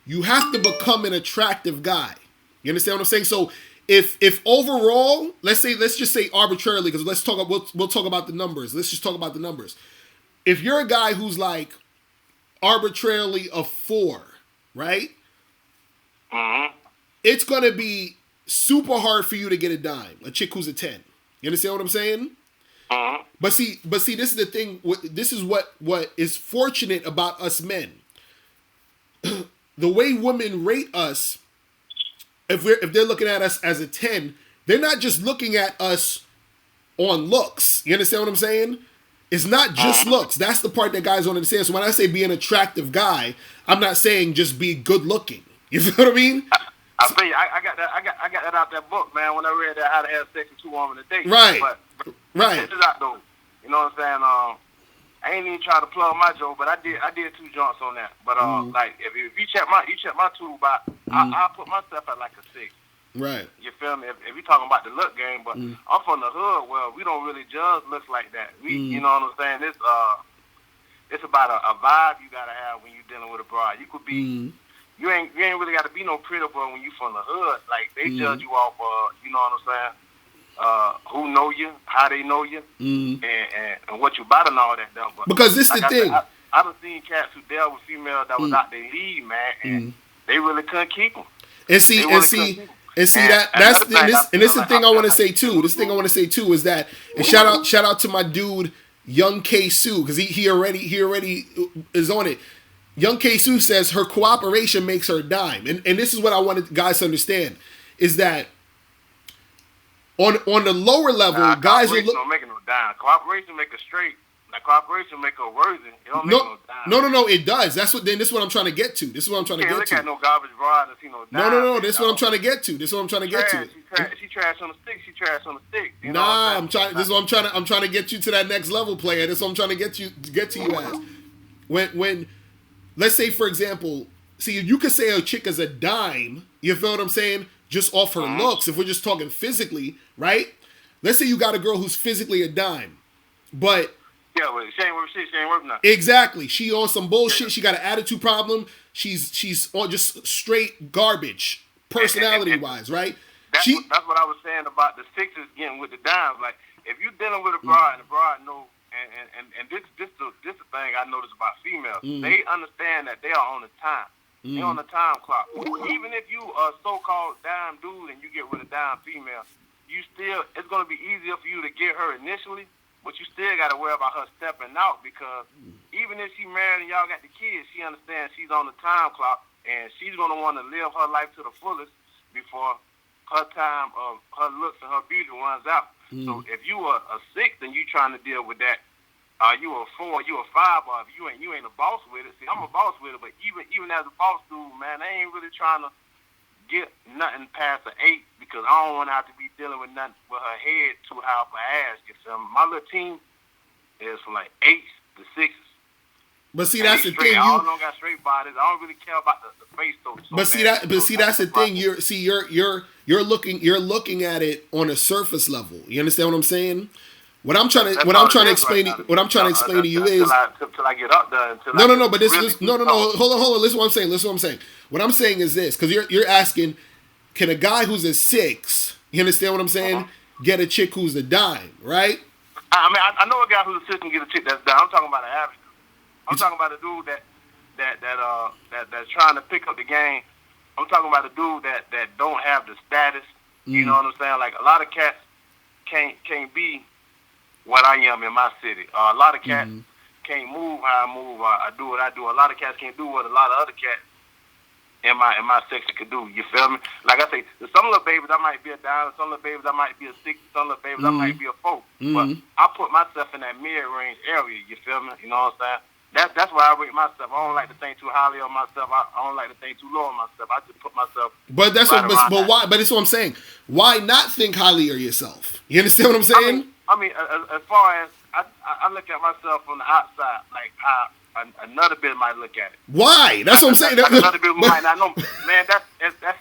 You have to become an attractive guy. You understand what I'm saying? So if overall, let's just say arbitrarily, because we'll talk about the numbers. Let's just talk about the numbers. If you're a guy who's like arbitrarily a 4, right? Mm-hmm. It's gonna be super hard for you to get a dime. A chick who's a 10. You understand what I'm saying? Mm-hmm. But see, this is the thing. This is what is fortunate about us men. The way women rate us, if they're looking at us as a 10, they're not just looking at us on looks. You understand what I'm saying? It's not just looks. That's the part that guys don't understand. So when I say be an attractive guy, I'm not saying just be good looking. You feel what I mean? I feel you. I got that out that book, man. When I read that, How to Have Sex with 2 Women a Day. Right. But right. This is out though. You know what I'm saying? I ain't even try to plug my joke, but I did 2 joints on that. But like if you check my toolbox, I put myself at like a 6. Right. You feel me? If we talking about the look game, but I'm from the hood where we don't really judge looks like that. You know what I'm saying? It's about a vibe you gotta have when you dealing with a bride. You could be you ain't really gotta be no pretty boy when you from the hood. Like they judge you off you know what I'm saying? Who know you, how they know you, and what you about and all that. Though. But because this is the thing. I done seen cats who dealt with females that was out their league, man, and they really couldn't keep them. And see, And see that's the thing I want to say too. This thing I want to say too is that, and shout out to my dude Young K Sue, because he already is on it. Young K Sue says her cooperation makes her a dime, and this is what I wanted guys to understand is that on the lower level, guys are don't make no dime. Cooperation make a straight. Like cooperation make her worthy. It don't make no dime. No, it does. This is what I'm trying to get to. This is what I'm trying to get to. Look at no garbage broad and see no dime. No. This is what I'm trying to get to. This is what I'm trying to get to. She trash on the stick. She trash on the stick. I'm trying. This is what I'm trying to get you to that next level, player. This is what I'm trying to get to you as. When let's say, for example, see, you could say a chick is a dime. You feel what I'm saying? Just off her looks. If we're just talking physically, right? Let's say you got a girl who's physically a dime, but yeah, well, she ain't worth shit. She ain't worth nothing. Exactly. She on some bullshit. Yeah. She got an attitude problem. She's on just straight garbage, personality-wise, right? That's what I was saying about the sixes getting with the dimes. Like, if you dealing with a broad and the broad know, and this the thing I noticed about females, they understand that they are on the time. They're on the time clock. Even if you a so-called dime dude and you get with a dime female, it's going to be easier for you to get her initially. But you still got to worry about her stepping out, because even if she married and y'all got the kids, she understands she's on the time clock, and she's going to want to live her life to the fullest before her time of her looks and her beauty runs out. So if you are a 6 and you trying to deal with that, you a 4, you a 5, or if you ain't a boss with it. See, I'm a boss with it, but even as a boss dude, man, I ain't really trying to get nothing past an 8, because I don't want to have to be dealing with nothing with her head too high off her ass. You feel me? My little team is from like 8s to 6s. But see, that's the thing. I don't got straight bodies. I don't really care about the face though. That's the thing. You're looking at it on a surface level. You understand what I'm saying? What I'm trying to explain to you is till I get up there. No. But Hold on. Listen what I'm saying. What I'm saying is this, because you're asking, can a guy who's a 6, you understand what I'm saying, get a chick who's a dime, right? I mean, I know a guy who's a 6 can get a chick that's dime. I'm talking about an average dude. I'm talking about a dude that's trying to pick up the game. I'm talking about a dude that don't have the status. You know what I'm saying? Like, a lot of cats can't be what I am in my city. A lot of cats can't move how I move. I do what I do. A lot of cats can't do what a lot of other cats in my section could do. You feel me? Like I say, some little babies I might be a dime, some little babies I might be a 6, some little babies I might be a 4. But I put myself in that mid-range area. You feel me? You know what I'm saying? That's why I rate myself. I don't like to think too highly on myself. I don't like to think too low on myself. I just put myself. But that's why. But that's what I'm saying. Why not think highly of yourself? You understand what I'm saying? I mean, as far as I look at myself from the outside, like how another bit might look at it. Why? That's what I'm saying. Another bit might not know. Man, that's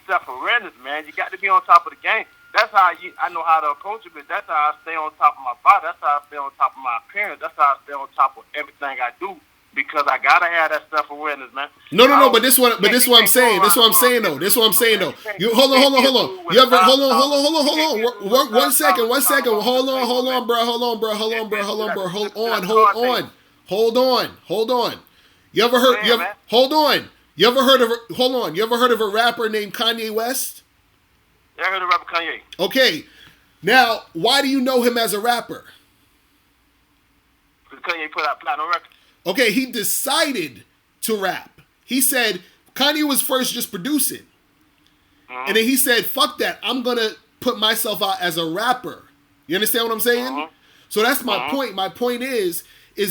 self-awareness, man. You got to be on top of the game. That's how I know how to approach it, but that's how I stay on top of my body. That's how I stay on top of my appearance. That's how I stay on top of everything I do, because I gotta have that self-awareness, man. No. But this what I'm saying. This is what I'm saying though. You hold on. You ever hold on. One second. Hold on, bro. Hold on. You ever heard of a rapper named Kanye West? Yeah, I heard of rapper Kanye. Okay. Now, why do you know him as a rapper? Because Kanye put out platinum records. Okay, he decided to rap. He said, Kanye was first just producing. And then he said, fuck that, I'm going to put myself out as a rapper. You understand what I'm saying? So that's my point. My point is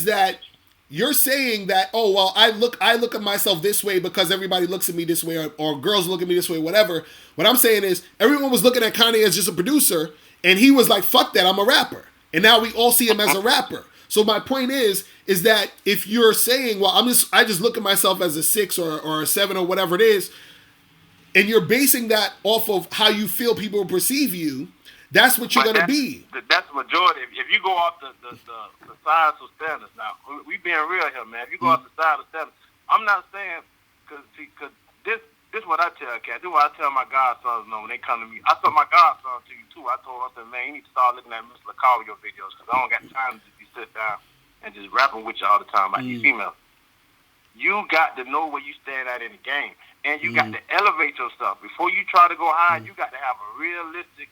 that you're saying that, oh, well, I look at myself this way because everybody looks at me this way, or girls look at me this way, whatever. What I'm saying is everyone was looking at Kanye as just a producer, and he was like, fuck that, I'm a rapper. And now we all see him as a rapper. So my point is that if you're saying, well, I just look at myself as a 6 or a 7 or whatever it is, and you're basing that off of how you feel people perceive you, that's what you're going to be. That's the majority. If you go off the societal standards now, we being real here, man. If you go off the societal standards, I'm not saying, because this is what I tell cats. This is what I tell my godsons when they come to me. I told my godson to you, too. I told him, I said, man, you need to start looking at Mr. Locario videos, because I don't got time to just sit down and just rapping with you all the time about these females. you got to know where you stand at in the game. And you got to elevate yourself. Before you try to go high, you got to have a realistic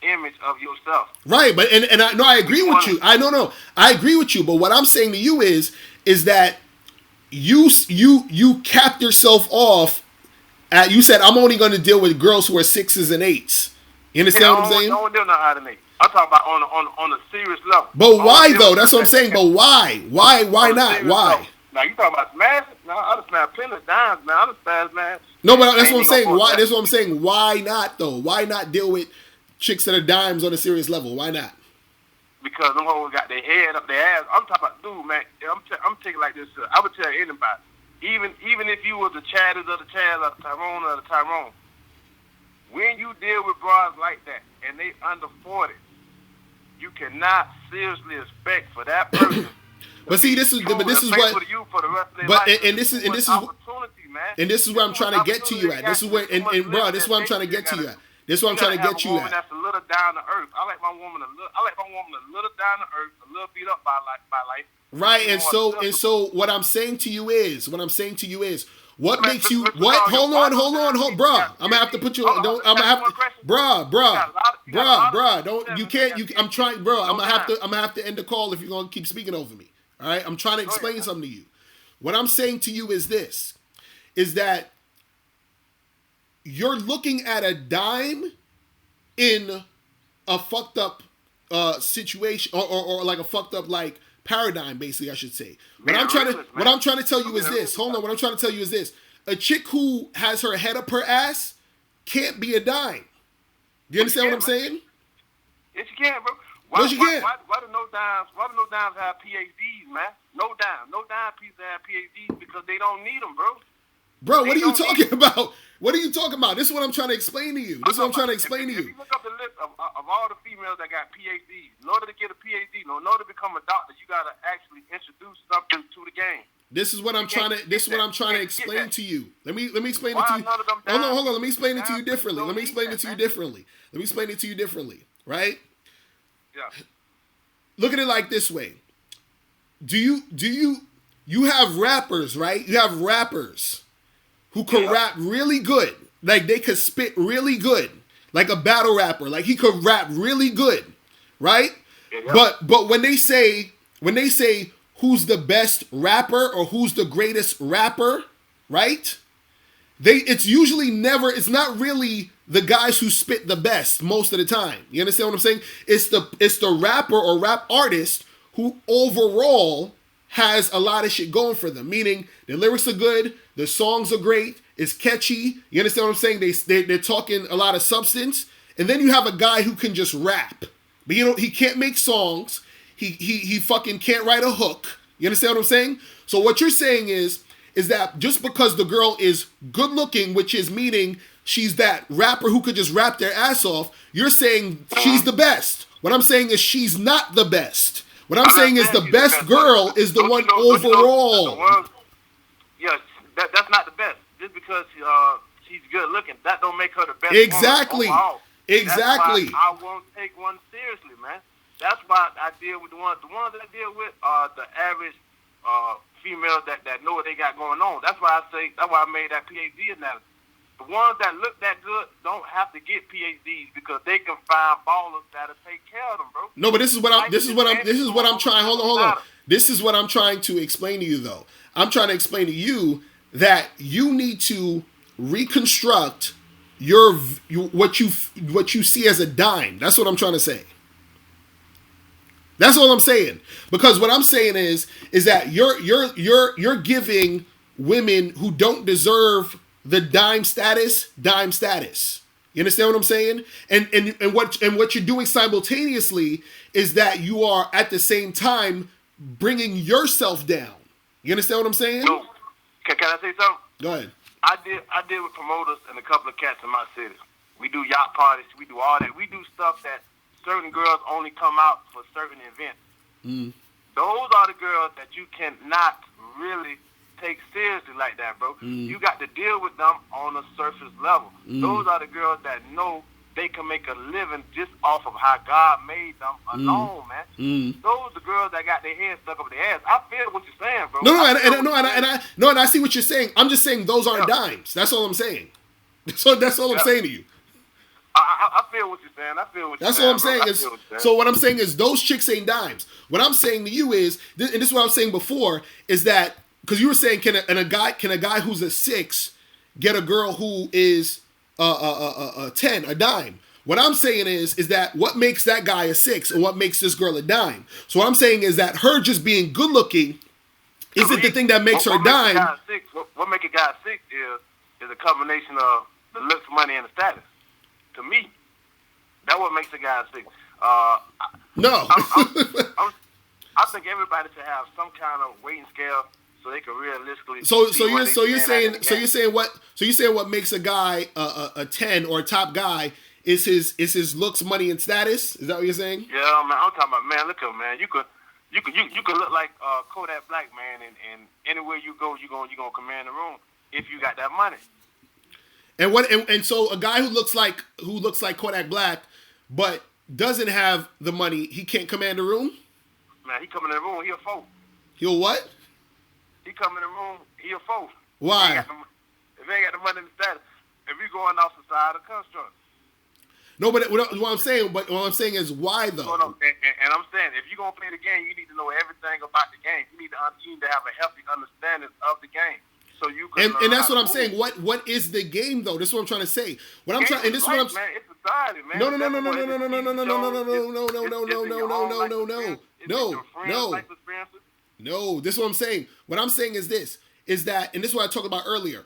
image of yourself. Right, but and I know I agree with you. I agree with you. But what I'm saying to you is that you capped yourself off at, you said, I'm only going to deal with girls who are 6s and 8s. You understand what I'm saying? I don't deal with no higher than 8. I'm talking about on a serious level. But why though? That's what I'm saying. But why? Why not? Why? Level. Now you talking about smashing? No, I done smashed plenty of dimes, man. I done smashed, man. No, but that's what I'm saying. Why? That's what I'm saying. Why not though? Why not deal with chicks that are dimes on a serious level? Why not? Because them hoes got their head up their ass. I'm talking about, dude, man. I'm taking like this. I would tell anybody, even if you was the Chadders or the Chads or the Tyrone or the Tyrone, when you deal with bras like that and they under 40, you cannot seriously expect for that person. But see, this is what. For you for the rest of their life. And this is where I'm trying to get to you at. This is where, and bro, this is what I'm trying to get to you at. This is what I'm trying to get you at. That's a little down to earth. I like my woman a little down to earth, a little beat up by life. Right, and so what I'm saying to you is, what makes you what? Hold on, bro. I'm gonna have to put you. I'm gonna have to, bro. Don't, you can't. I'm trying, bro. I'm gonna have to end the call if you're gonna keep speaking over me. All right, I'm trying to explain something to you. What I'm saying to you is this: is that you're looking at a dime in a fucked up situation, or like a fucked up like paradigm, basically, I should say. What I'm trying to tell you is this. Hold on. What I'm trying to tell you is this: a chick who has her head up her ass can't be a dime. Do you understand what I'm saying? Yes, you can, bro. Why do no dimes have PhDs, man? No dime pieces have PhDs because they don't need them, bro. Bro, what are you talking about? What are you talking about? This is what I'm trying to explain to you. If you look up the list of all the females that got PhDs, in order to get a PhD, in order to become a doctor, you gotta actually introduce something to the game. This is what I'm trying to explain to you. Let me explain it to you. Hold on. Let me explain it to you differently. Let me explain it to you differently. Right? Yeah. Look at it like this way. You have rappers, right? You have rappers who could rap really good. Like they could spit really good. Like a battle rapper. Like he could rap really good. Right? Yeah. But when they say who's the best rapper or who's the greatest rapper, right? It's not really the guys who spit the best most of the time. You understand what I'm saying? It's the rapper or rap artist who overall has a lot of shit going for them. Meaning the lyrics are good, the songs are great, it's catchy. You understand what I'm saying? They're talking a lot of substance. And then you have a guy who can just rap. But he can't make songs. He fucking can't write a hook. You understand what I'm saying? So what you're saying is that just because the girl is good looking, which is meaning she's that rapper who could just rap their ass off, you're saying she's the best. What I'm saying is she's not the best. What I'm saying is the best girl is the one overall. Yes, that's not the best. Just because she's good looking, that don't make her the best. Exactly. Exactly. That's why I won't take one seriously, man. That's why I deal with the ones that I deal with are the average females that know what they got going on. That's why I made that PhD analysis. The ones that look that good don't have to get PhDs because they can find ballers that'll take care of them, bro. No, but this is what I'm trying. Hold on. This is what I'm trying to explain to you, though. I'm trying to explain to you that you need to reconstruct what you see as a dime. That's what I'm trying to say. That's all I'm saying. Because what I'm saying is that you're giving women who don't deserve the dime status. You understand what I'm saying? And what you're doing simultaneously is that you are at the same time bringing yourself down. You understand what I'm saying? So, can I say something? Go ahead. I deal with promoters and a couple of cats in my city. We do yacht parties. We do all that. We do stuff that certain girls only come out for certain events. Mm. Those are the girls that you cannot really take seriously like that, bro. Mm. You got to deal with them on a surface level. Mm. Those are the girls that know they can make a living just off of how God made them alone, man. Those are the girls that got their heads stuck up their ass. I feel what you're saying, bro. And I see what you're saying. I'm just saying those aren't dimes. That's all I'm saying. That's all I'm saying to you. I feel what you're saying. That's all I'm saying. So what I'm saying is those chicks ain't dimes. What I'm saying to you is, and this is what I was saying before, is that because you were saying can a guy who's a 6 get a girl who is a 10, a dime? What I'm saying is that what makes that guy a 6 and what makes this girl a dime? So what I'm saying is that her just being good looking isn't the thing that makes her a dime. What makes a guy 6 is a combination of the looks, money, and the status. To me, that's what makes a guy 6. No. I think everybody should have some kind of weighting scale so they can realistically. So you're saying what makes a guy a 10 or a top guy is his looks, money, and status? Is that what you're saying? Yeah, man. I'm talking about, man. Look at, man. You could look like Kodak Black, man, and anywhere you go, you're gonna command the room if you got that money. And so a guy who looks like Kodak Black, but doesn't have the money, he can't command the room? Man, he come in the room, he'll fold. He'll what? He come in the room, he'll fold. Why? If he ain't got the money in the status, if we going off the side of the construct. No, but what I'm saying is why though? And I'm saying if you're gonna play the game, you need to know everything about the game. You need to have a healthy understanding of the game. So you can and that's what I'm saying. What is the game though? This is what I'm trying to say. What I'm trying, and this is what I'm. Man, it's society, man. No. This is what I'm saying. What I'm saying is this: is that, and this is what I talked about earlier.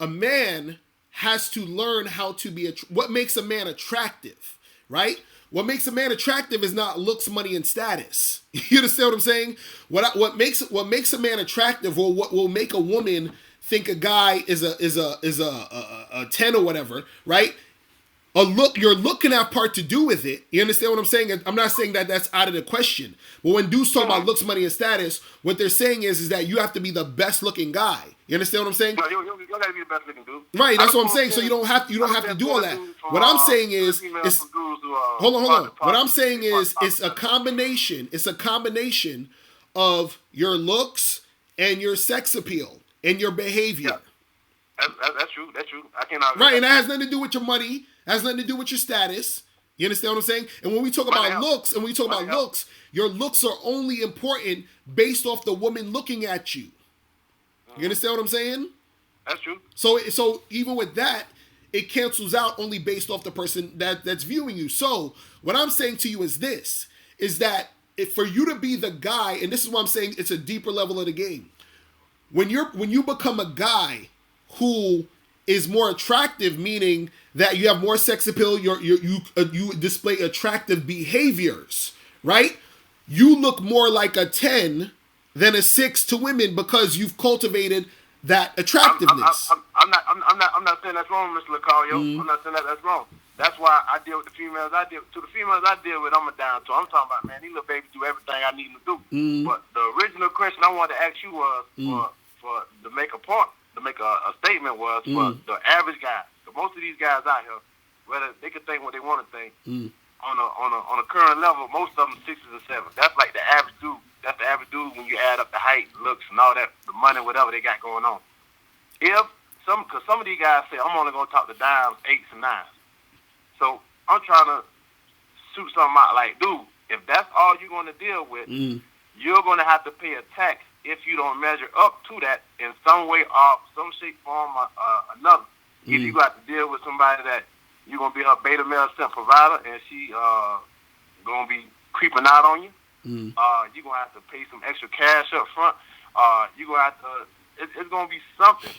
A man has to learn how to be what makes a man attractive, right? What makes a man attractive is not looks, money, and status. You understand what I'm saying? What makes a man attractive, or what will make a woman think a guy is a 10 or whatever, right? Your look can have part to do with it. You understand what I'm saying? I'm not saying that that's out of the question. But when dudes talk about looks, money, and status, what they're saying is that you have to be the best looking guy. You understand what I'm saying? No, you gotta be the best looking dude. Right, that's what I'm saying. So you don't have to do all that. What I'm saying is, hold on. What I'm saying is, it's a combination. It's a combination of your looks and your sex appeal and your behavior. Yeah. That's true. I cannot. Right, and that has nothing to do with your money. Has nothing to do with your status. You understand what I'm saying? And when we talk about looks, your looks are only important based off the woman looking at you. You understand what I'm saying? That's true. So even with that, it cancels out only based off the person that's viewing you. So what I'm saying to you is this, is that for you to be the guy, and this is what I'm saying, it's a deeper level of the game. When you become a guy who is more attractive, meaning that you have more sex appeal, you display attractive behaviors, right? You look more like a 10 than a 6 to women because you've cultivated that attractiveness. I'm not saying that's wrong, Mr. Locario. I'm not saying that's wrong. That's why I deal with the females I deal with. I'm a down to. I'm talking about, man, these little babies do everything I need them to do. But the original question I wanted to ask you was for to make a point, to make a statement was for the average guy. So most of these guys out here, whether they can think what they want to think, on a current level, most of them 6s and 7s. That's like the average dude. That's the average dude when you add up the height, looks, and all that, the money, whatever they got going on. Because some of these guys say, I'm only going to talk to dimes, 8s, and 9s. So I'm trying to shoot something out like, dude, if that's all you're going to deal with, you're going to have to pay a tax if you don't measure up to that in some way or some shape, form, or another. If you got to deal with somebody that you're going to be her beta male simp provider and she going to be creeping out on you, you're going to have to pay some extra cash up front. You're going to have to, it's going to be something.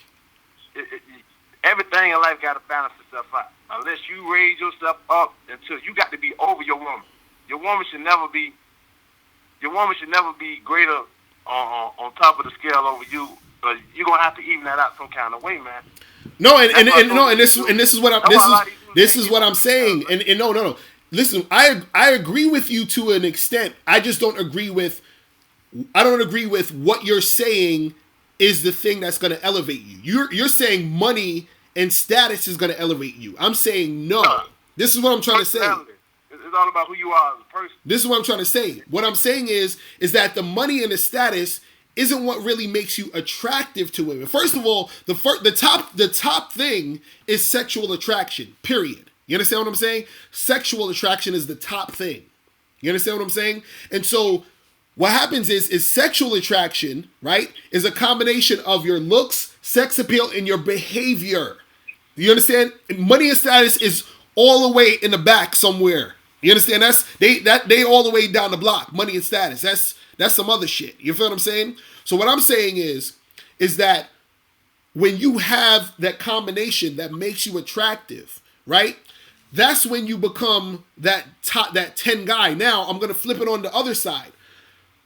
Everything in life got to balance itself out. Unless you raise yourself up until you got to be over your woman. Your woman should never be greater on top of the scale over you. But you're gonna have to even that out some kind of way, man. No, this is what I'm saying. And no. Listen, I agree with you to an extent. I just don't agree with what you're saying is the thing that's going to elevate you. You're saying money and status is going to elevate you. I'm saying no. This is what I'm trying to say. It's all about who you are as a person. This is what I'm trying to say. What I'm saying is that the money and the status isn't what really makes you attractive to women. First of all, the top thing is sexual attraction. Period. You understand what I'm saying? Sexual attraction is the top thing. You understand what I'm saying? And so what happens is sexual attraction, right, is a combination of your looks, sex appeal, and your behavior. You understand? Money and status is all the way in the back somewhere. You understand? They all the way down the block. Money and status. That's some other shit. You feel what I'm saying? So what I'm saying is that when you have that combination that makes you attractive, right? That's when you become that 10 guy. Now I'm gonna flip it on the other side.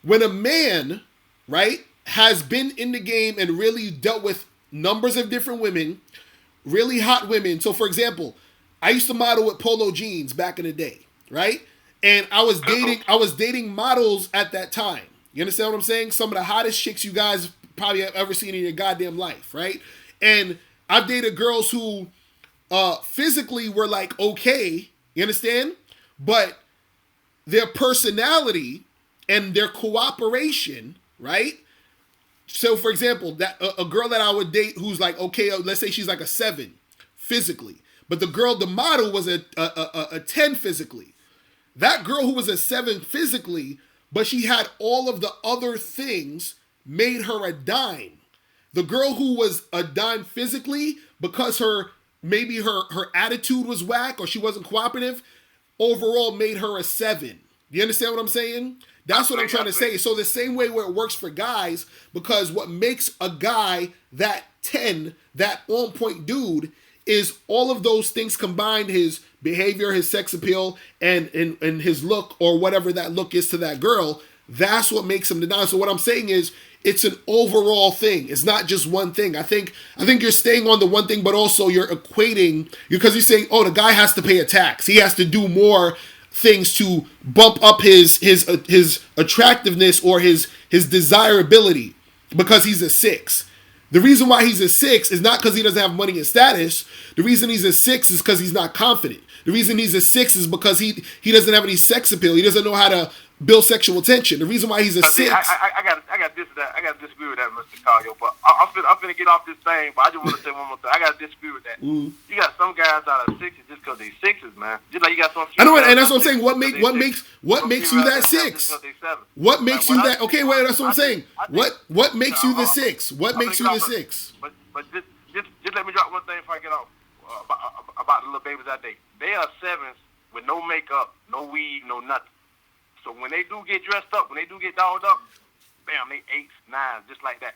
When a man, right, has been in the game and really dealt with numbers of different women, really hot women. So for example, I used to model with polo jeans back in the day, right? And I was dating models at that time. You understand what I'm saying? Some of the hottest chicks you guys probably have ever seen in your goddamn life, right? And I've dated girls who physically were like okay, you understand? But their personality and their cooperation, right? So for example, that a girl that I would date who's like okay, let's say she's like a 7 physically, but the model was a 10 physically. That girl who was a 7 physically, but she had all of the other things, made her a dime. The girl who was a dime physically, because her attitude was whack or she wasn't cooperative, overall made her a 7. You understand what I'm saying? That's what I'm trying to say. So the same way where it works for guys, because what makes a guy that 10, that on point dude, is all of those things combined: his behavior, his sex appeal, and his look, or whatever that look is to that girl. That's what makes him the 9. So what I'm saying is, it's an overall thing. It's not just one thing. I think you're staying on the one thing, but also you're equating, because you're saying, oh, the guy has to pay a tax. He has to do more things to bump up his attractiveness or his desirability because he's a 6. The reason why he's a 6 is not because he doesn't have money and status. The reason he's a 6 is because he's not confident. The reason he's a 6 is because he doesn't have any sex appeal. He doesn't know how to build sexual tension. The reason why he's a 6. I got to disagree with that, Mr. Cargill. But I'm finna get off this thing. But I just want to say one more thing. I got to disagree with that. You got some guys out of 6s just because they 6s, man. Just like you got some. I know, and that's what I'm saying. What makes you that 6? What makes you that? Okay, wait. That's what I'm saying. What makes you the 6? What makes you the 6? But just let me drop one thing before I get off about the little babies I date. They are 7s with no makeup, no weave, no nothing. So when they do get dressed up, when they do get dolled up, bam, they 8s, 9s, just like that.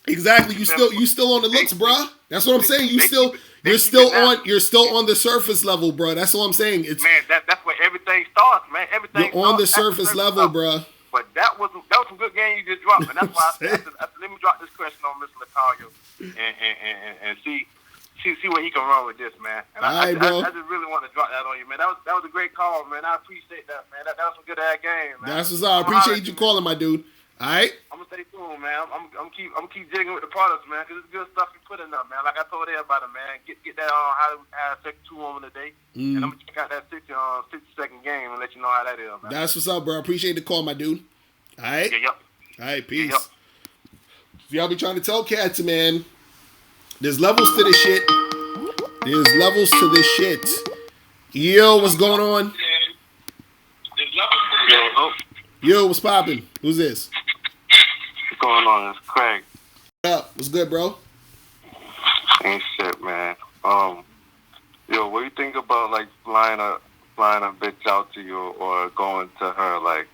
Exactly. You still on the looks, bruh. That's what I'm saying. You're still on the surface level, bruh. That's what I'm saying. It's, man, that's where everything starts, man. Everything. You're on the surface level, bruh. But that was some good game you just dropped, and that's why I said, let me drop this question on Mr. Locario and see where he can run with this, man. And I just really want to drop that on you, man. That was a great call, man. I appreciate that, man. That was some good ass game, man. That's what's up. I appreciate you calling, my dude. All right. I'm gonna stay tuned, man. I'm keep jigging with the products, man, because it's good stuff you put in up, man. Like I told everybody, man, get that on how to have sex 2 women a day, and I'm gonna check out that 60-second game and let you know how that is, man. That's what's up, bro. I appreciate the call, my dude. All right. Yeah, yep. All right, peace. Yep. So y'all be trying to tell cats, man. There's levels to this shit. There's levels to this shit. Yo, what's going on? Yo, what's poppin'? Who's this? What's going on? It's Craig. What's up? What's good, bro? Ain't shit, man. Yo, what do you think about like flying a bitch out to you, or going to her, like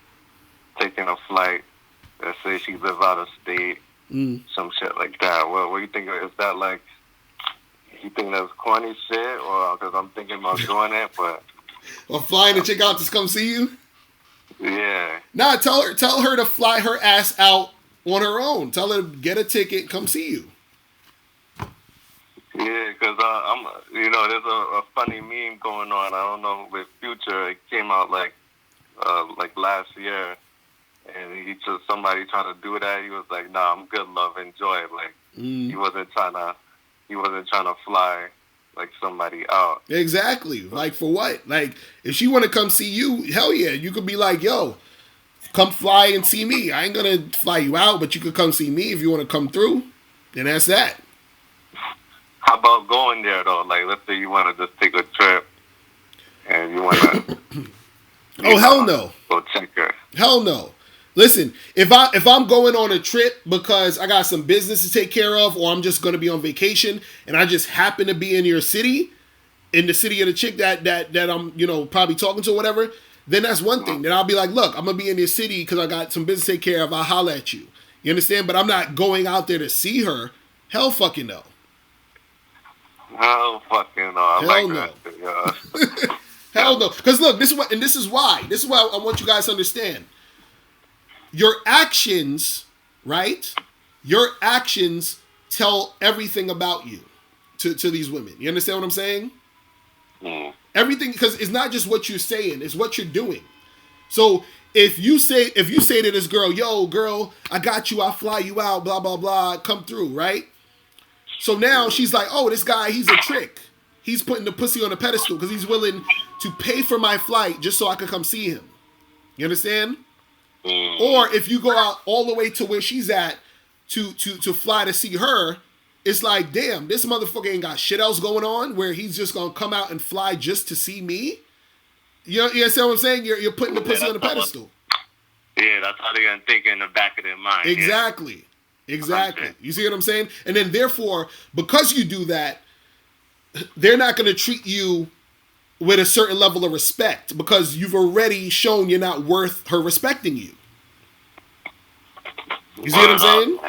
taking a flight? Let's say she live out of state, some shit like that. Well, what do you think? Is that like, you think that's corny shit, or because I'm thinking about doing it, but or flying a chick out to come see you? Yeah. Nah, tell her to fly her ass out on her own. Tell her to get a ticket, come see you. Yeah, because there's a funny meme going on. I don't know, with Future. It came out like last year, and somebody trying to do that. He was like, "Nah, I'm good, love, enjoy it." Like he wasn't trying to fly like somebody out. Exactly. Like for what? Like if she want to come see you, hell yeah, you could be like, yo, come fly and see me. I ain't gonna fly you out, but you could come see me if you want to come through. And that's that. How about going there though? Like let's say you want to just take a trip and you want to. Oh hell no. Go check her. Hell no. Listen, if I'm going on a trip because I got some business to take care of, or I'm just gonna be on vacation and I just happen to be in your city, in the city of the chick that I'm probably talking to or whatever, then that's one thing. Then I'll be like, look, I'm gonna be in your city because I got some business to take care of. I'll holler at you. You understand? But I'm not going out there to see her. Hell fucking no. Hell fucking no. Hell no. Yeah. Hell no. Because look, this is why I want you guys to understand. Your actions, right? Your actions tell everything about you to these women. You understand what I'm saying? Mm. Everything, because it's not just what you're saying, it's what you're doing. So if you say to this girl, yo, girl, I got you, I'll fly you out, blah, blah, blah, come through, right? So now she's like, oh, this guy, he's a trick. He's putting the pussy on a pedestal because he's willing to pay for my flight just so I could come see him. You understand? Mm. Or if you go out all the way to where she's at to fly to see her, it's like, damn, this motherfucker ain't got shit else going on where he's just gonna come out and fly just to see me. You understand what I'm saying? You're putting the pussy on a pedestal. Yeah, that's how they're gonna think in the back of their mind. Exactly. Yeah. Exactly. You see what I'm saying? And then therefore, because you do that, they're not gonna treat you with a certain level of respect because you've already shown you're not worth her respecting you. You see what I'm saying?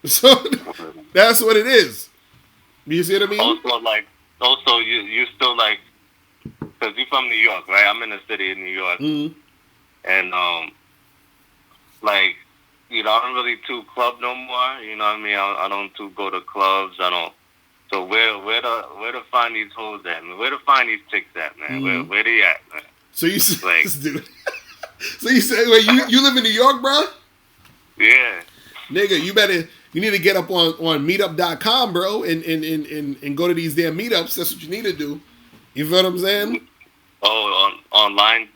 So that's what it is. You see what I mean? Also, you still like, because you're from New York, right? I'm in the city of New York, and like, I don't really too club no more. You know what I mean? I don't too go to clubs. I don't. So where to find these hoes at, man? Where to find these chicks at, man? Where they at, man? So you like, dude. So you say, wait, you live in New York, bro? Yeah. Nigga, you need to get up on meetup.com, bro, and go to these damn meetups. That's what you need to do. You feel what I'm saying? Oh, online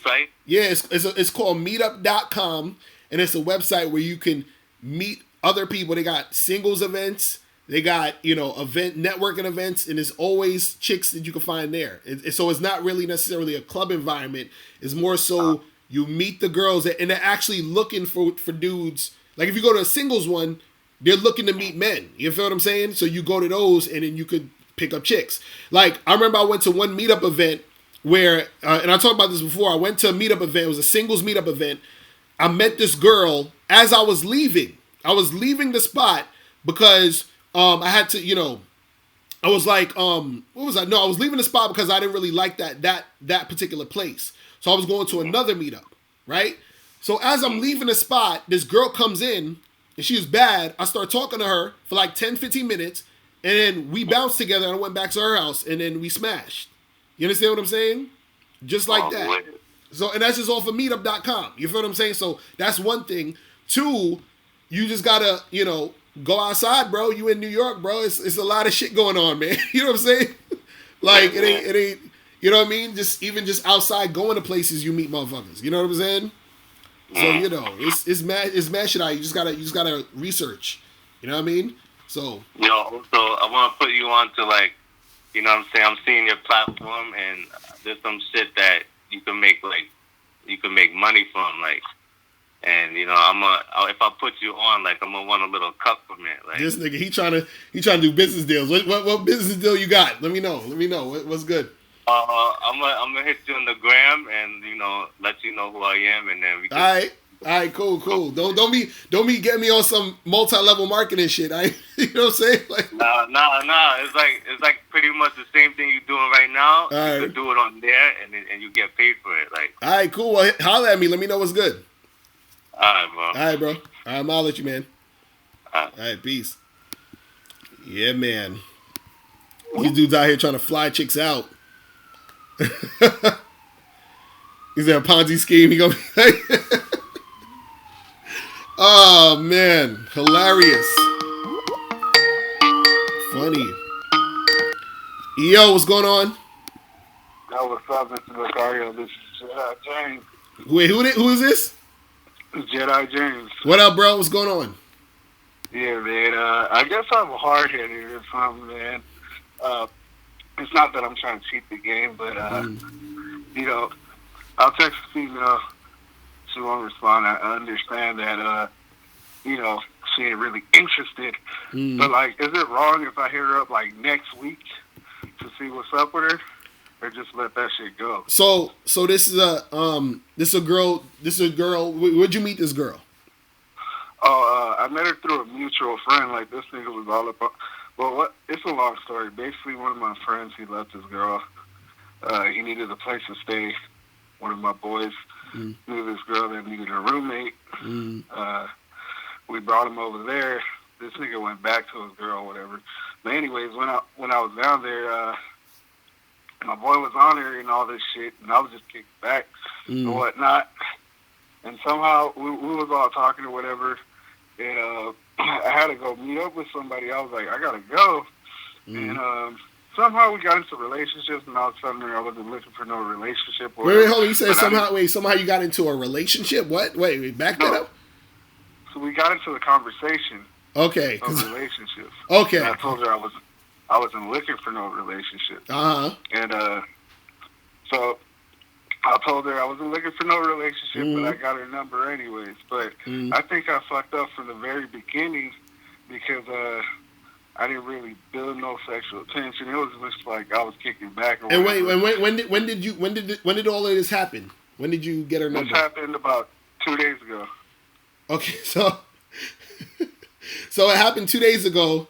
site? Yeah, it's called meetup.com, and it's a website where you can meet other people. They got singles events. They got, event networking events, and there's always chicks that you can find there. So it's not really necessarily a club environment. It's more so you meet the girls, and they're actually looking for dudes. Like if you go to a singles one, they're looking to meet men. You feel what I'm saying? So you go to those, and then you could pick up chicks. Like I remember I went to one meetup event where, and I talked about this before, I went to a meetup event. It was a singles meetup event. I met this girl as I was leaving. I was leaving the spot because... I had to, I was like, what was I? No, I was leaving the spot because I didn't really like that particular place. So I was going to another meetup, right? So as I'm leaving the spot, this girl comes in, and she was bad. I start talking to her for like 10, 15 minutes, and then we bounced together, and I went back to her house, and then we smashed. You understand what I'm saying? Just like that. So, and that's just off of meetup.com. You feel what I'm saying? So that's one thing. Two, you just gotta, go outside, bro. You in New York, bro. It's a lot of shit going on, man. You know what I'm saying? Like it ain't. You know what I mean? Just outside, going to places, you meet motherfuckers. You know what I'm saying? So it's mad shit out. You just gotta research. You know what I mean? So also I want to put you on to like, you know what I'm saying? I'm seeing your platform, and there's some shit that you can make money from, like. And if I put you on, like, I'm gonna want a little cut from it. Like this nigga, he trying to do business deals. What business deal you got? Let me know. What's good. I'm gonna hit you on the gram and let you know who I am, and then we can. All right, cool. Don't be getting me on some multi-level marketing shit. You know what I'm saying? Like, nah. It's like pretty much the same thing you're doing right now. All right. You can do it on there, and you get paid for it. Like, all right, cool. Well, holler at me. Let me know what's good. All right, bro. All right, I'm all at you, man. All right, peace. Yeah, man. These dudes out here trying to fly chicks out. Is there a Ponzi scheme? He gonna be like, oh man, hilarious, funny. Yo, what's going on? Yo, what's up, Mr. Locario? This is Jedi James. Wait, who is this? It's Jedi James. What up, bro? What's going on? Yeah, man. I guess I'm hard-headed or something, man. It's not that I'm trying to cheat the game, but, you know, I'll text a female. She won't respond. I understand that, you know, she ain't really interested. But, like, is it wrong if I hit her up, like, next week to see what's up with her? Or just let that shit go? So this is a girl. Where'd you meet this girl? Oh, I met her through a mutual friend. Like, this nigga was all about... Well, it's a long story. Basically, one of my friends, he left his girl. He needed a place to stay. One of my boys knew this girl that needed a roommate. We brought him over there. This nigga went back to his girl, whatever. But anyways, when I was down there, my boy was on there and all this shit, and I was just kicked back and whatnot. And somehow we was all talking or whatever, and I had to go meet up with somebody. I was like, I gotta go. And somehow we got into relationships, and all of a sudden I wasn't looking for no relationship. Wait, hold on. You said somehow you got into a relationship? What? Wait, back that up. So we got into a conversation. Okay. Of relationships. Okay. And I told her I wasn't looking for no relationship. And so I told her I wasn't looking for no relationship, but I got her number anyways. But I think I fucked up from the very beginning because I didn't really build no sexual tension. It was just like I was kicking back. And wait, when did all of this happen? When did you get her number? This happened about 2 days ago. Okay, so it happened 2 days ago.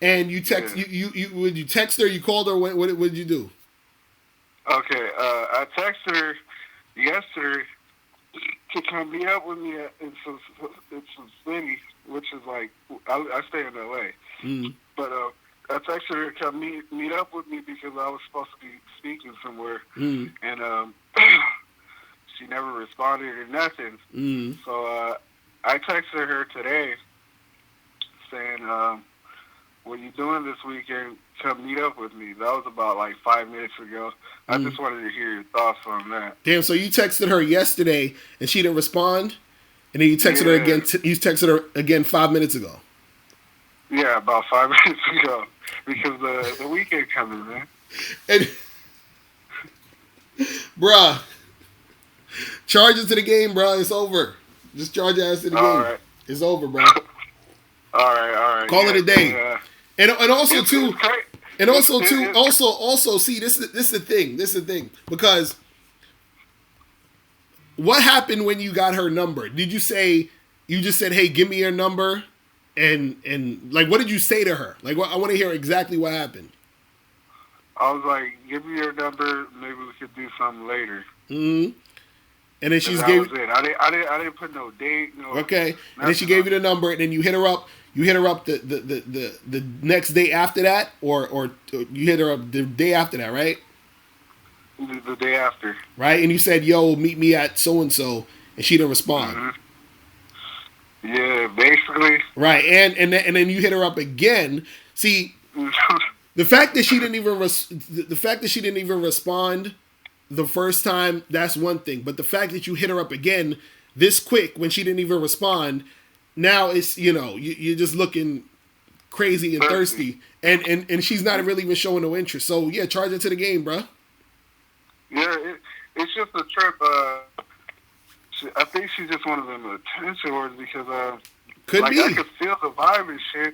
And you text would you text her? You called her? What did you do? Okay, I texted her yesterday to come meet up with me in some city, which is like I stay in LA. But I texted her to come meet up with me because I was supposed to be speaking somewhere, and she never responded or nothing. So I texted her today saying, what you doing this weekend? Come meet up with me. That was about like 5 minutes ago. I just wanted to hear your thoughts on that. Damn, so you texted her yesterday and she didn't respond? And then you texted her again you texted her again 5 minutes ago. Yeah, about 5 minutes ago. Because the weekend coming, man. And bruh, charge it to the game, bruh. It's over. Just charge your ass to the game. Right. It's over, bruh. All right. Call it a day. And also too, see, this is the thing, because what happened when you got her number? Did you say, you just said, hey, give me your number, and like, what did you say to her? Like, I want to hear exactly what happened. I was like, give me your number, maybe we could do something later. And then she's gave it. I didn't put no date. No. Okay. And then she gave you the number, and then you hit her up. You hit her up the next day after that, or you hit her up the day after that, right? The day after. Right, and you said, "Yo, meet me at so and so," and she didn't respond. Yeah, basically. Right, and then you hit her up again. See, the fact that she didn't even respond the first time, that's one thing. But the fact that you hit her up again this quick when she didn't even respond. Now it's, you're just looking crazy and thirsty, and she's not really even showing no interest. So yeah, charge it to the game, bro. Yeah, it's just a trip. I think she's just one of them attention whores because could be. I could feel the vibe and shit,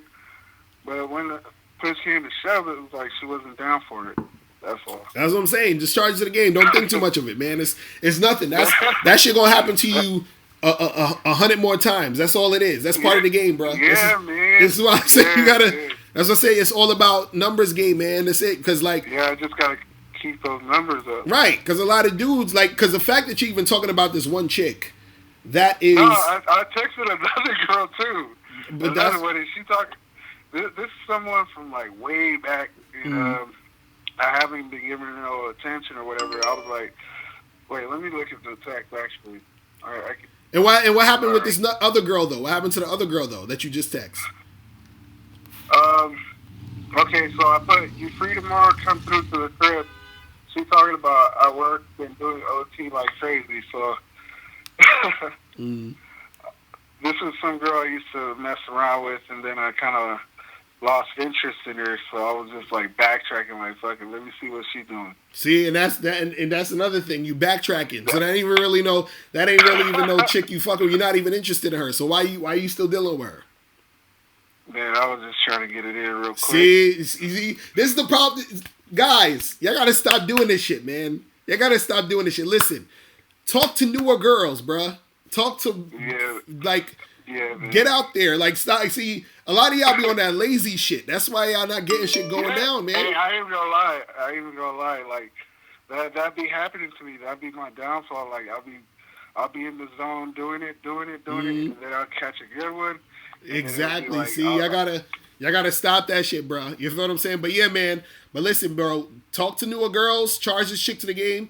but when the push came to shove, it was like she wasn't down for it. That's all. That's what I'm saying. Just charge it to the game. Don't think too much of it, man. It's nothing. That shit gonna happen to you 100 more times. That's all it is. That's part of the game, bro. Yeah, man. This is why I say you gotta. Yeah. That's what I say. It's all about numbers game, man. That's it. Because I just gotta keep those numbers up. Right. Because a lot of dudes because the fact that you're even talking about this one chick, that is. No, I texted another girl too. But that's what is she talking? This is someone from like way back. I haven't been giving her no attention or whatever. I was like, wait, let me look at the text actually. All right, And what happened with this other girl though? What happened to the other girl though that you just text? Okay, so I put you free tomorrow. Come through to the crib. She's talking about I work and doing OT like crazy. So this is some girl I used to mess around with, and then I kind of lost interest in her. So I was just like backtracking, like fucking. Let me see what she's doing. See, and that's that, and that's another thing. You backtracking, so that ain't really even no chick you fucking. You're not even interested in her. So why you still dealing with her? Man, I was just trying to get it in real quick. See, this is the problem. Guys, y'all gotta stop doing this shit, man. Y'all gotta stop doing this shit. Listen, talk to newer girls, bruh. Talk to, get out there. Like, stop. See, a lot of y'all be on that lazy shit. That's why y'all not getting shit going down, man. Hey, I ain't gonna lie. Like, that be happening to me. That'd be my downfall. Like, I'll be in the zone doing it, and then I'll catch a good one. Exactly. Like, see, y'all gotta stop that shit, bro. You feel what I'm saying? But yeah, man. But listen, bro. Talk to newer girls. Charge this chick to the game.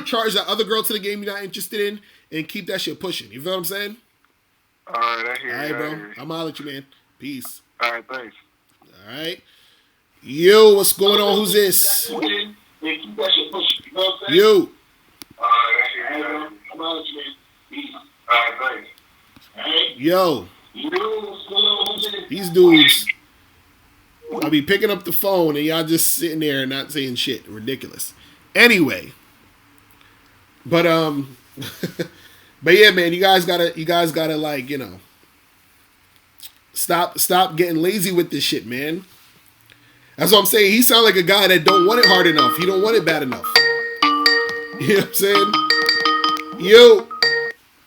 Charge that other girl to the game you're not interested in, and keep that shit pushing. You feel what I'm saying? All right, I hear you. All right, bro. I'm out at you, man. Peace. All right, thanks. All right. Yo, what's going on? Who's this? Yeah, keep that shit pushing. You know what I'm saying? Yo. All right, I hear you. I'm out at you, man. Peace. All right, thanks. All right. Yo. What's going on? These dudes, I'll be picking up the phone and y'all just sitting there and not saying shit. Ridiculous. Anyway, but but yeah, man, you guys gotta like, you know, stop getting lazy with this shit, man. That's what I'm saying. He sound like a guy that don't want it hard enough. He don't want it bad enough. You know what I'm saying? Yo.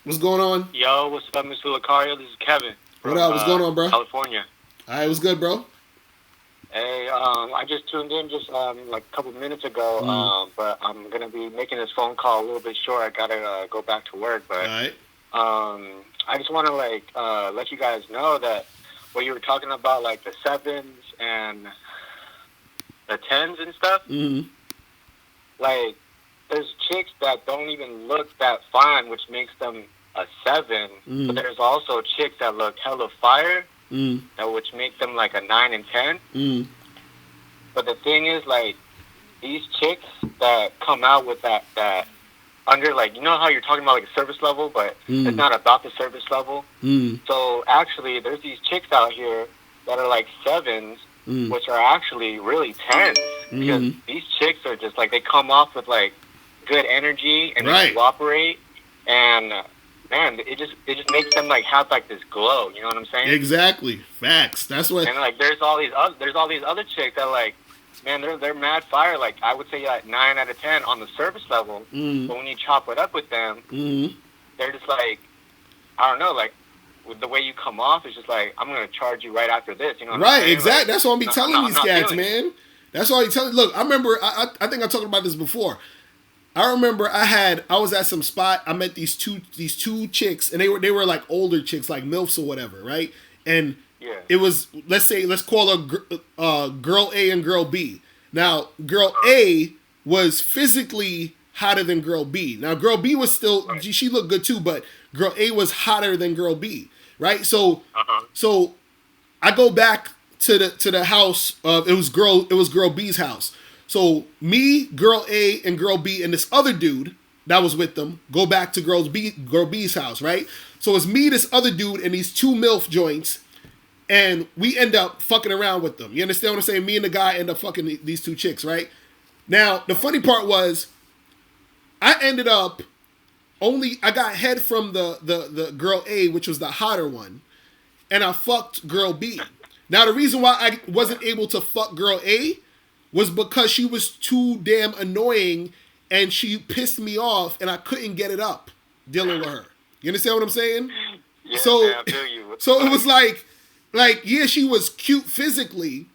What's going on? Yo, what's up, Mr. Locario? This is Kevin. What up? What's going on, bro? California. All right, what's good, bro? Hey, I just tuned in like a couple minutes ago, but I'm gonna be making this phone call a little bit short. I gotta go back to work, but all right. I just want to let you guys know that what you were talking about, like the 7s and the 10s and stuff. Mm-hmm. Like, there's chicks that don't even look that fine, which makes them a 7. But there's also chicks that look hella fire, that which make them like a 9 and 10. But the thing is, like, these chicks that come out with that under, like, you know how you're talking about like a service level, but it's not about the service level. So actually, there's these chicks out here that are like 7s, which are actually really 10s, because these chicks are just like, they come off with like good energy and they cooperate, and man, it just makes them like have like this glow. You know what I'm saying? Exactly. Facts. That's what. And like, there's all these other chicks that like, man, they're mad fire. Like, I would say like 9 out of 10 on the service level, but when you chop it up with them, they're just like, I don't know, like, with the way you come off, it's just like, I'm gonna charge you right after this. You know what I'm saying? Exactly. Like, that's what I'm be telling these cats, man. That's all you telling. Look, I remember. I think I talked about this before. I remember I was at some spot. I met these two chicks, and they were like older chicks, like MILFs or whatever, right? And it was, let's call her girl A and girl B. Now, girl A was physically hotter than girl B. Now, girl B was still, she looked good too, but girl A was hotter than girl B, right? So I go back to the house of, it was girl B's house. So me, girl A, and girl B, and this other dude that was with them go back to girl B's house, right? So it's me, this other dude, and these two MILF joints, and we end up fucking around with them. You understand what I'm saying? Me and the guy end up fucking these two chicks, right? Now, the funny part was, I ended up I got head from the girl A, which was the hotter one, and I fucked girl B. Now, the reason why I wasn't able to fuck girl A was because she was too damn annoying and she pissed me off and I couldn't get it up dealing with her. You understand what I'm saying? Yeah, so, man, I feel you. So it was like, yeah, she was cute physically,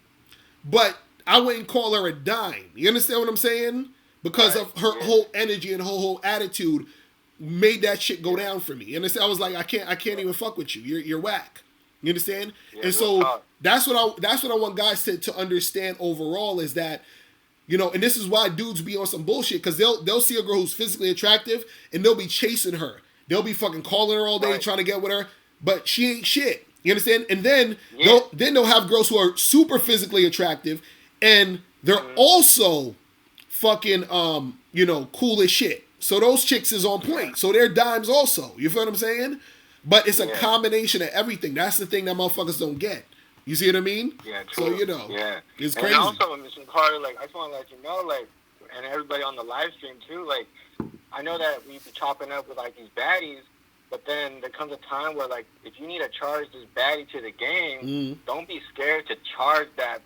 but I wouldn't call her a dime. You understand what I'm saying? Because of her whole energy and her whole attitude made that shit go down for me. You understand? I was like, I can't even fuck with you. You're whack. You understand? Yeah, and so that's what I want guys to understand overall, is that, you know, and this is why dudes be on some bullshit, because they'll see a girl who's physically attractive and they'll be chasing her. They'll be fucking calling her all day trying to get with her, but she ain't shit. You understand? And then they'll have girls who are super physically attractive, and they're also fucking cool as shit. So those chicks is on point. So they're dimes also. You feel what I'm saying? But it's a combination of everything. That's the thing that motherfuckers don't get. You see what I mean? Yeah, true. So it's crazy. And also, Mr. Carter, like I just want to let you know, like, and everybody on the live stream too, like, I know that we be chopping up with like these baddies, but then there comes a time where like if you need to charge this baddie to the game, don't be scared to charge that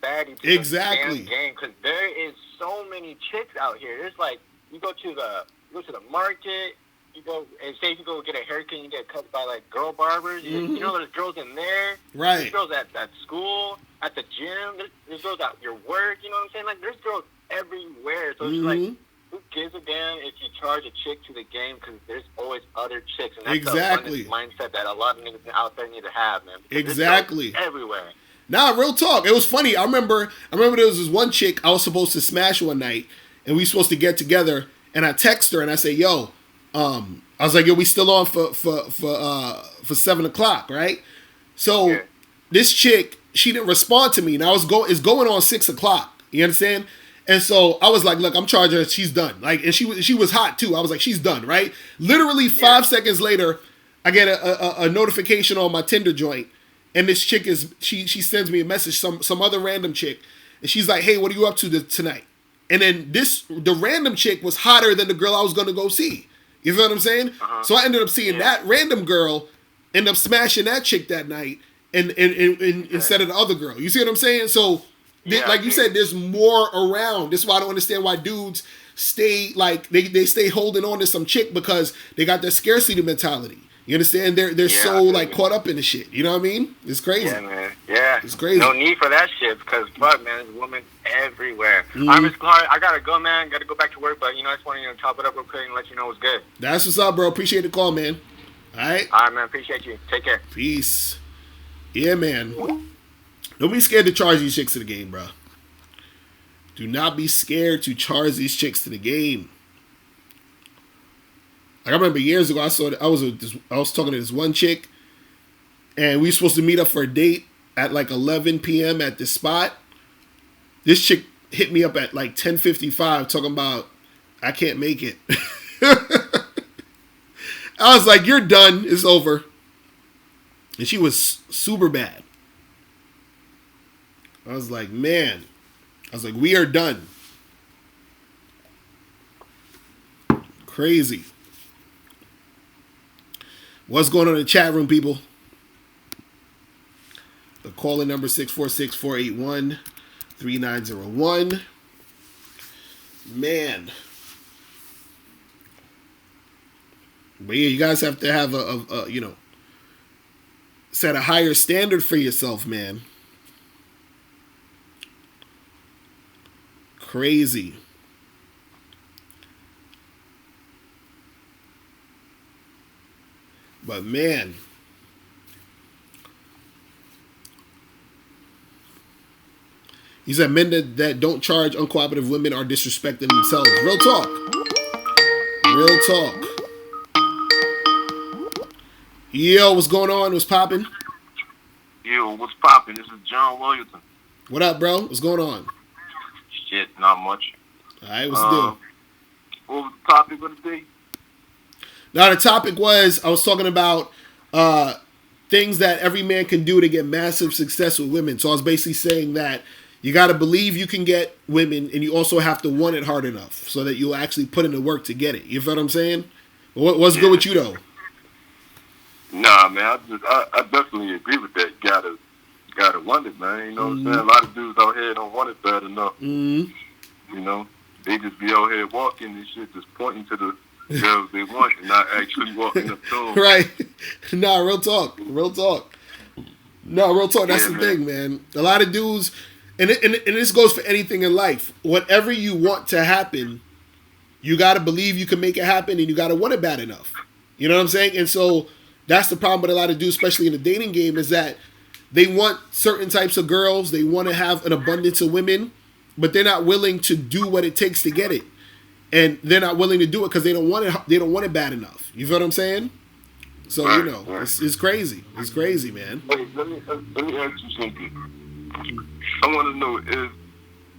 baddie to the damn game, because there is so many chicks out here. There's like you go to the market. You go and say if you go get a haircut, you get cut by like girl barbers. You know, there's girls in there. Right. There's girls at school, at the gym. There's girls at your work. You know what I'm saying? Like there's girls everywhere. So it's like, who gives a damn if you charge a chick to the game? Because there's always other chicks, and that's the abundance mindset that a lot of niggas out there need to have, man. Exactly. Everywhere. Nah, real talk. It was funny. I remember there was this one chick I was supposed to smash one night, and we supposed to get together. And I text her and I say, "Yo." I was like, yo, we still on for 7:00, right? So this chick, she didn't respond to me. Now it's going on 6:00. You understand? And so I was like, look, I'm charging her. She's done. Like, and she was hot too. I was like, she's done, right? Literally 5 seconds later, I get a notification on my Tinder joint, and this chick she sends me a message, some other random chick, and she's like, hey, what are you up to tonight? And then the random chick was hotter than the girl I was gonna go see. You feel what I'm saying? So I ended up seeing that random girl end up smashing that chick that night and instead of the other girl. You see what I'm saying? So, like you said, there's more around. This is why I don't understand why dudes stay, like, they stay holding on to some chick because they got their scarcity mentality. You understand? They're so, like, caught up in the shit. You know what I mean? It's crazy. Yeah, man. Yeah. It's crazy. No need for that shit because, fuck, man, there's women everywhere. All right, Mr. Clark, I got to go, man. Got to go back to work, but, I just want to chop it up real quick and let you know what's good. That's what's up, bro. Appreciate the call, man. All right? All right, man. Appreciate you. Take care. Peace. Yeah, man. Don't be scared to charge these chicks to the game, bro. Do not be scared to charge these chicks to the game. Like I remember years ago, I was talking to this one chick, and we were supposed to meet up for a date at like 11 p.m. at this spot. This chick hit me up at like 10:55 talking about I can't make it. I was like, you're done. It's over. And she was super bad. I was like, man. I was like, we are done. Crazy. What's going on in the chat room, people? The call-in number 646-481-3901. Man. But yeah, you guys have to have a set a higher standard for yourself, man. Crazy. But man, he said men that don't charge uncooperative women are disrespecting themselves. Real talk. Real talk. Yo, what's going on? What's popping? Yo, what's popping? This is John Williamson. What up, bro? What's going on? Shit, not much. All right, what's the deal? What was the topic of the day? Now, the topic was, I was talking about things that every man can do to get massive success with women. So I was basically saying that you got to believe you can get women, and you also have to want it hard enough so that you'll actually put in the work to get it. You feel what I'm saying? What's good with you, though? Nah, man, I definitely agree with that. You gotta want it, man. You know what I'm saying? A lot of dudes out here don't want it bad enough. You know, they just be out here walking and shit, just pointing to the girls they want and not actually walking up to them. Right. Nah, real talk. Real talk. No, real talk. That's the thing, man. A lot of dudes, and this goes for anything in life. Whatever you want to happen, you got to believe you can make it happen, and you got to want it bad enough. You know what I'm saying? And so that's the problem with a lot of dudes, especially in the dating game, is that they want certain types of girls. They want to have an abundance of women, but they're not willing to do what it takes to get it. And they're not willing to do it because they don't want it. They don't want it bad enough. You feel what I'm saying? So you know, it's crazy. It's crazy, man. Hey, let me ask you something. I want to know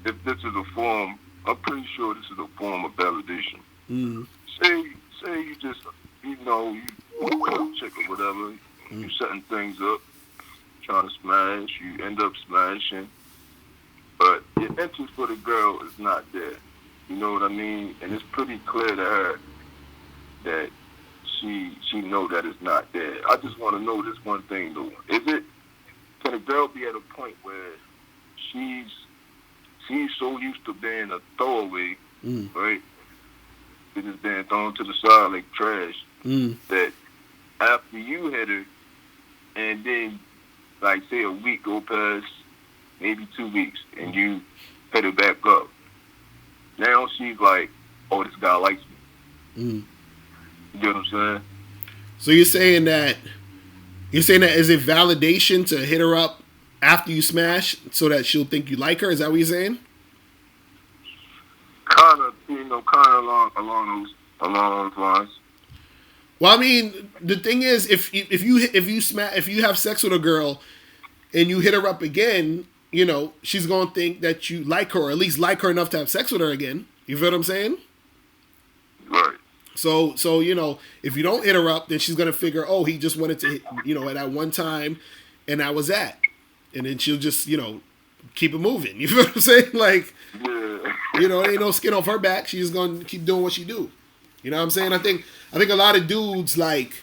if this is a form. I'm pretty sure this is a form of validation. Mm. Say you just you check or whatever. You setting things up, trying to smash. You end up smashing, but your interest for the girl is not there. You know what I mean? And it's pretty clear to her that she know that it's not there. I just want to know this one thing though. Can a girl be at a point where she's so used to being a throwaway, right? It is being thrown to the side like trash, that after you hit her, and then, like, say a week go past, maybe 2 weeks, and you hit her back up, now she's like, oh, this guy likes me. You get what I'm saying? So you're saying that is it validation to hit her up after you smash so that she'll think you like her? Is that what you're saying? Kind of along those lines. Well, I mean, the thing is, if you have sex with a girl and you hit her up again, you know, she's gonna think that you like her, or at least like her enough to have sex with her again. You feel what I'm saying? Right. So you know, if you don't hit her up, then she's gonna figure, oh, he just wanted to hit, you know, at that one time, and that was that, and then she'll just, you know, keep it moving. You feel what I'm saying? Like, you know, ain't no skin off her back. She's just gonna keep doing what she do. You know what I'm saying? I think a lot of dudes, like,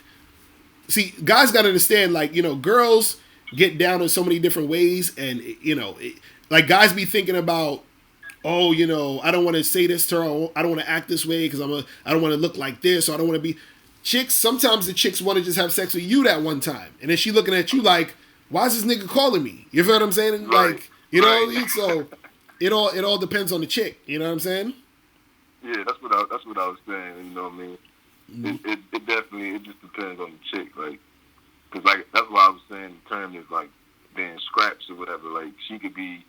see, guys gotta understand, like, you know, girls get down in so many different ways, and you know, like, guys be thinking about, oh, you know, I don't want to say this to her. I don't want to act this way because I don't want to look like this, or I don't want to be. Chicks, sometimes the chicks want to just have sex with you that one time, and then she looking at you like, why is this nigga calling me? You feel what I'm saying? Right. Like, you know, so it all depends on the chick. You know what I'm saying? Yeah, that's what I was saying. You know what I mean? It definitely just depends on the chick, like, because like that's why I was saying the term is like being scraps or whatever. Like, she could be,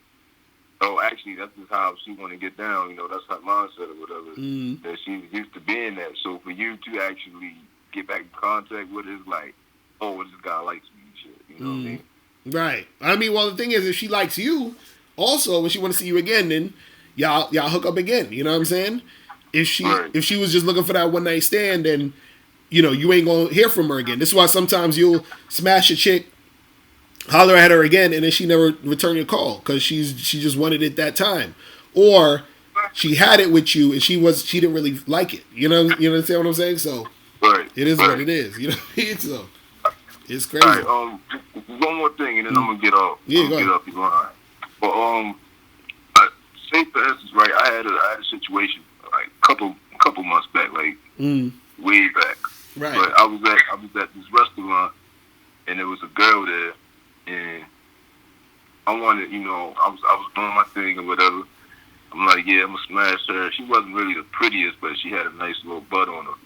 oh, actually that's just how she want to get down. You know, that's her mindset or whatever. That she's used to being that. So for you to actually get back in contact with it, is like, oh, this guy likes me and shit. You know what I mean? Right. I mean, well, the thing is, if she likes you, also, when she want to see you again, then y'all hook up again. You know what I'm saying? If she was just looking for that one night stand, then, you know, you ain't gonna hear from her again. This is why sometimes you'll smash a chick, holler at her again, and then she never return your call because she just wanted it that time, or she had it with you and she didn't really like it. You know understand what I'm saying? So it is what it is. You know, so it's crazy. All right, one more thing, and then I'm gonna get off. Yeah, go ahead. Get up. You going? But say for instance, right? I had a situation like a couple months back, like way back. Right. But I was at this restaurant, and there was a girl there, and I wanted, you know, I was doing my thing or whatever. I'm like, yeah, I'm gonna smash her. She wasn't really the prettiest, but she had a nice little butt on her.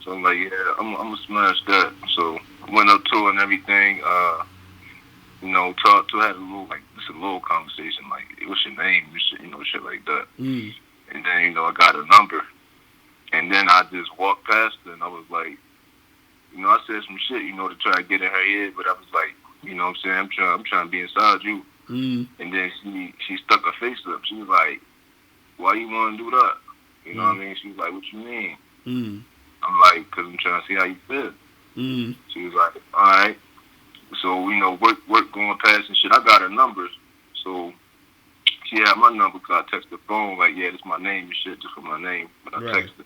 So I'm like, yeah, I'm gonna smash that. So I went up to her and everything. You know, talked to her, had a little conversation, like, what's your name? You know, shit like that. And then, you know, I got a number. And then I just walked past her, and I was like, you know, I said some shit, you know, to try to get in her head, but I was like, you know what I'm saying, I'm trying to be inside you. And then she stuck her face up. She was like, why you want to do that? You know what I mean? She was like, what you mean? I'm like, because I'm trying to see how you feel. She was like, all right. So, you know, work going past and shit. I got her numbers. So she had my number because I texted the phone, like, yeah, this is my name and shit, just for my name. But I texted.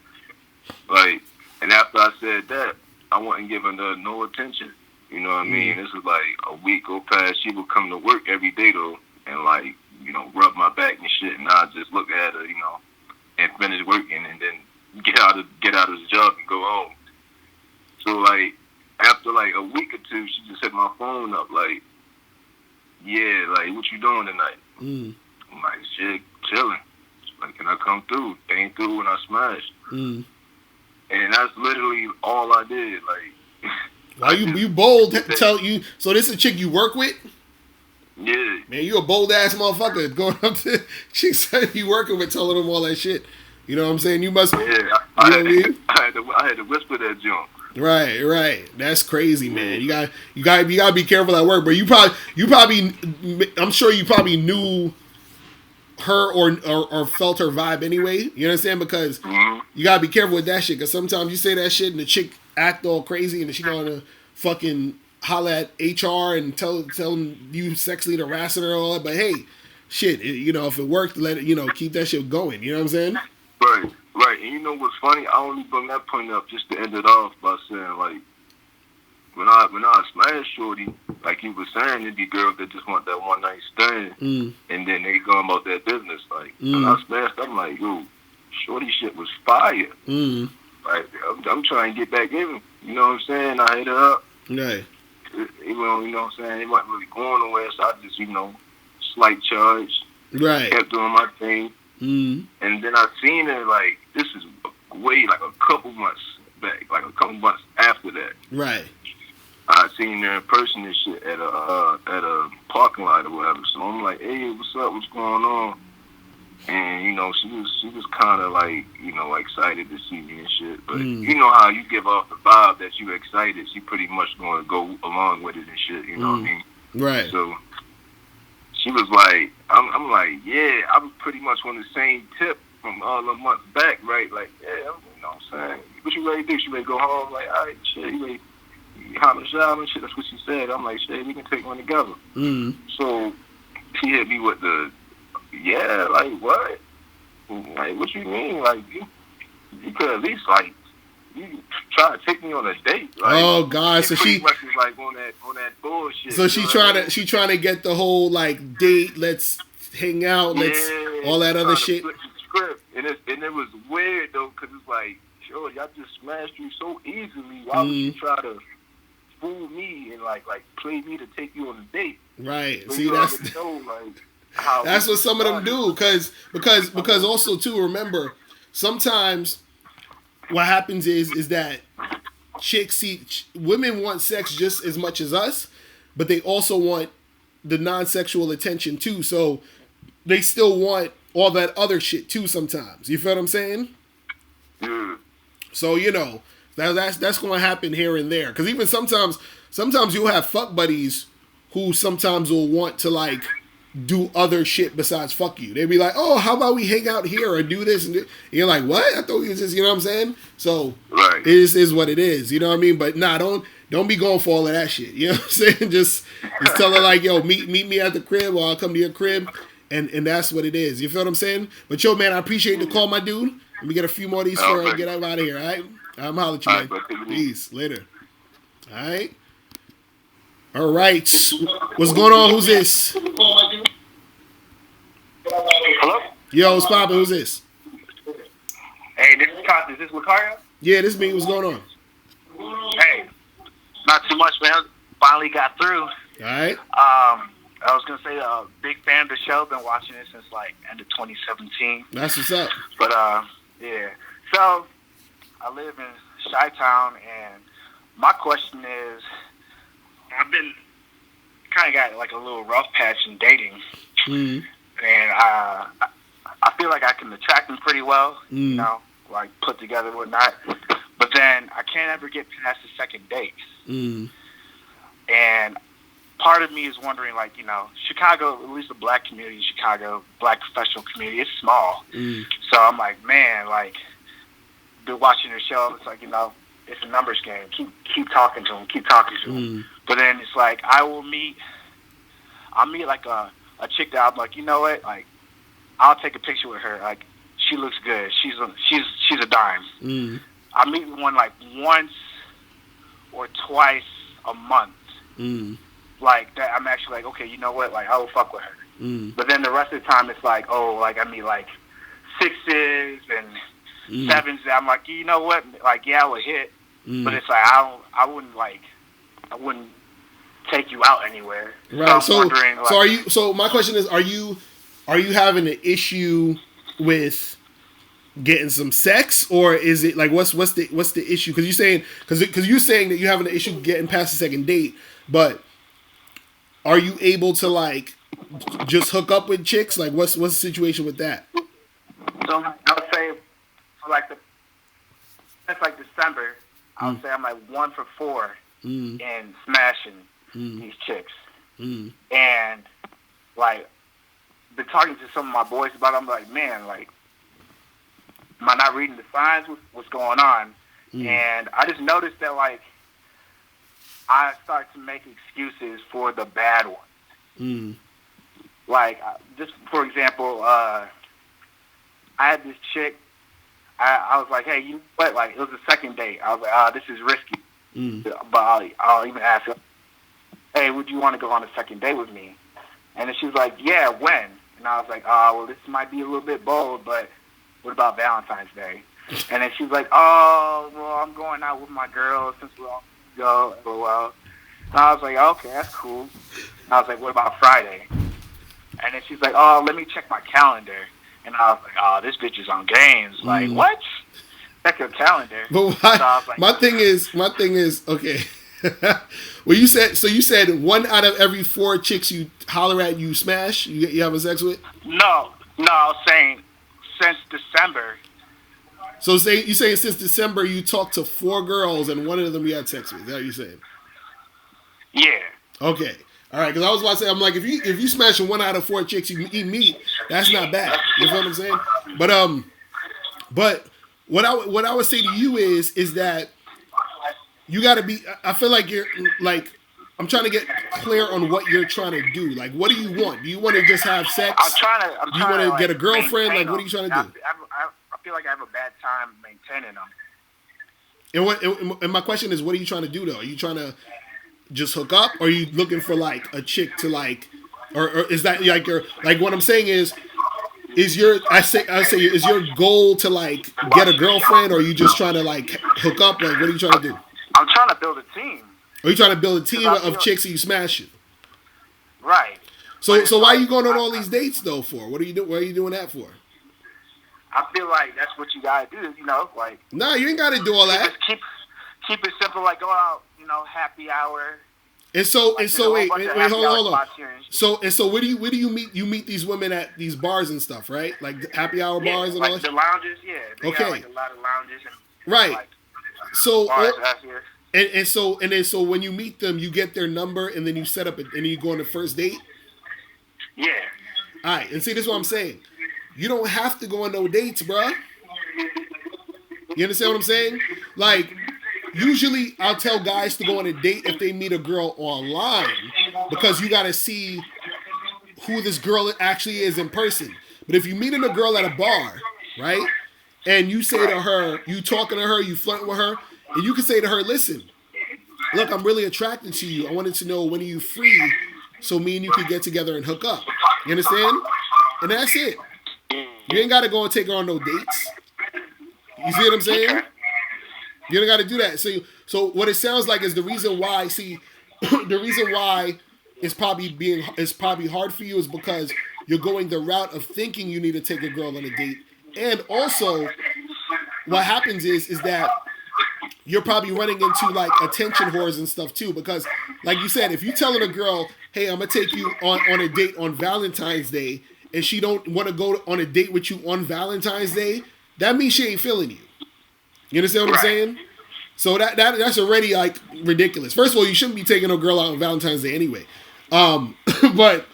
Like, and after I said that, I wasn't giving her no attention. You know what I mean? This is like a week go past. She would come to work every day, though, and, like, you know, rub my back and shit. And I just look at her, you know, and finish working and then get out of the job and go home. So, like, after, like, a week or two, she just hit my phone up, like, yeah, like, what you doing tonight? I'm like, shit, chilling. She's like, can I come through? Came through when I smashed. And that's literally all I did. Like, why you bold? Tell you. So this is a chick you work with? Yeah. Man, you a bold ass motherfucker going up to chicks that you working with, telling them all that shit. You know what I'm saying? You must. Yeah, I had to whisper that junk. Right. That's crazy, man. You gotta be careful at work, but you probably, I'm sure you probably knew her or felt her vibe anyway. You know what I'm saying? Because you gotta be careful with that shit. Because sometimes you say that shit and the chick act all crazy, and then she gonna fucking holla at HR and tell them you sexually harassing her and all that. But hey, shit, if it worked, let it, keep that shit going. You know what I'm saying? Right. And you know what's funny? I only bring that point up just to end it off by saying, like, when I smash shorty, like you were saying, it'd be girls that just want that one night stand, and then they go about their business. Like when I smashed, I'm like, yo, shorty shit was fire. Like I'm trying to get back in. You know what I'm saying? I hit her up. Right. You know what I'm saying? It wasn't really going nowhere, so I just slight charge. Right. Kept doing my thing. And then I seen her, like, this is way, like, a couple months back, like a couple months after that. Right. I seen her in person and shit at a parking lot or whatever. So I'm like, hey, what's up? What's going on? And, she was kind of like, excited to see me and shit. But you know how you give off the vibe that you excited, she pretty much going to go along with it and shit, you know what I mean? Right. So she was like, I'm like, yeah, I was pretty much on the same tip from all a month back, right? Like, yeah, you know what I'm saying? What you ready to do? She ready to go home? Like, all right, shit, you ready to hop in the shower and shit? That's what she said. I'm like, shit, we can take one together. So she hit me with the, yeah, like, what? Like, what you mean? Like, you could at least, like, you try to take me on a date. Like, oh God! So she much is like on that bullshit. So she trying to get the whole like date. Let's hang out. Let's all that other shit. Flip the script. And it was weird though, because it's like, yo, y'all just smashed you so easily. Why would you try to fool me and like play me to take you on a date? Right. So see, that's what some of them do. Because also too, remember, sometimes what happens is that women want sex just as much as us, but they also want the non-sexual attention too. So they still want all that other shit too sometimes. You feel what I'm saying? So that's going to happen here and there. Because even sometimes you'll have fuck buddies who sometimes will want to like do other shit besides fuck you. They'd be like, oh, how about we hang out here or do this? And you're like, what? I thought we was just, you know what I'm saying? So right. It is what it is. You know what I mean? But nah, don't be going for all of that shit. You know what I'm saying? Just tell her like, yo, meet me at the crib or I'll come to your crib. And that's what it is. You feel what I'm saying? But yo, man, I appreciate the call, my dude. Let me get a few more of these before I get out of here, all right? I'm holler at you, man. Peace. Later. All right? All right. What's going on? Who's this? Hello? Yo, what's poppin'? Who's this? Hey, this is Locario? Yeah, this is me. What's going on? Hey, not too much, man. Finally got through. All right. I was going to say, big fan of the show. Been watching it since, like, end of 2017. That's what's up. But, yeah. So, I live in Chi-Town, and my question is, I've been kind of got, like, a little rough patch in dating. Mm-hmm. And I feel like I can attract them pretty well, like put together and whatnot. But then I can't ever get past the second date. And part of me is wondering, like, Chicago, at least the black community in Chicago, black professional community, it's small. So I'm like, man, like, been watching the show. It's like, it's a numbers game. Keep talking to them. But then it's like I'll meet like a chick that I'm like, you know what? Like, I'll take a picture with her. Like, she looks good. She's a dime. I meet one like once or twice a month. Like that, I'm actually like, okay, you know what? Like, I will fuck with her. But then the rest of the time, it's like, oh, like I meet like 6s and 7s. I'm like, you know what? Like, yeah, I would hit, but it's like I wouldn't take you out anywhere. Right. So I'm wondering, like, so my question is, are you having an issue with getting some sex, or is it like what's the issue? Because you're saying that you're having an issue getting past the second date, but are you able to like just hook up with chicks? Like what's the situation with that? So I would say for like December, I would say I'm like 1 for 4 in smashing these chicks. And like, been talking to some of my boys about it. I'm like, man, like, am I not reading the signs? What's going on? And I just noticed that, like, I start to make excuses for the bad ones. Like, just for example, I had this chick. I was like, hey, you know what? Like, it was the second date. I was like, this is risky. But I'll even ask her, hey, would you want to go on a second date with me? And then she was like, yeah, when? And I was like, well, this might be a little bit bold, but what about Valentine's Day? And then she was like, oh, well, I'm going out with my girl since we're all go for a while. And I was like, okay, that's cool. And I was like, what about Friday? And then she's like, oh, let me check my calendar. And I was like, oh, this bitch is on games. Like, what? Check your calendar. But why? So like, my thing is, okay. Well, you said 1 out of every 4 chicks you holler at, you smash, you having sex with? No, I was saying since December. So you saying since December you talked to 4 girls and 1 of them you had sex with? Is that what you saying? Yeah. Okay. All right. Because I was about to say, I'm like, if you smashing 1 out of 4 chicks you eat meat, that's not bad. You feel what I'm saying? But what I would say to you is that you got to be. I feel like you're like. I'm trying to get clear on what you're trying to do. Like, what do you want? Do you want to just have sex? Do you want to get a girlfriend? Like, what are you trying to do? I feel like I have a bad time maintaining them. And my question is, what are you trying to do though? Are you trying to just hook up, or are you looking for like a chick to like, or is that like your like? What I'm saying is your is your goal to like get a girlfriend, or are you just trying to like hook up? Like, what are you trying to do? I'm trying to build a team. Are you trying to build a team of chicks that you smashing? Right. So why are you going on all these dates though for? What are you doing? What are you doing that for? I feel like that's what you gotta do, like. Nah, you ain't gotta do all that. Keep it simple, like go out, happy hour. And so wait, hold on. So where do you meet? You meet these women at these bars and stuff, right? Like happy hour bars and like all that. The lounges, yeah. They okay. got, like, a lot of lounges and right. Like, so bars out here. And so when you meet them, you get their number and then you set up and then you go on the first date. Yeah. All right, and see, this is what I'm saying. You don't have to go on no dates, bruh. You understand what I'm saying? Like, usually I'll tell guys to go on a date if they meet a girl online because you got to see who this girl actually is in person. But if you're meeting a girl at a bar, right, and you say to her, you talking to her, you flirting with her, and you can say to her, listen, look, I'm really attracted to you. I wanted to know, when are you free so me and you can get together and hook up. You understand? And that's it. You ain't got to go and take her on no dates. You see what I'm saying? You don't got to do that. So what it sounds like is the reason why, the reason why it's probably hard for you is because you're going the route of thinking you need to take a girl on a date. And also, what happens is that you're probably running into like attention whores and stuff too, because like you said, if you're telling a girl, hey, I'm gonna take you on a date on Valentine's Day, and she don't want to go on a date with you on Valentine's Day, that means she ain't feeling you. You understand what I'm saying? So that's already like ridiculous. First of all, you shouldn't be taking a girl out on Valentine's Day anyway. But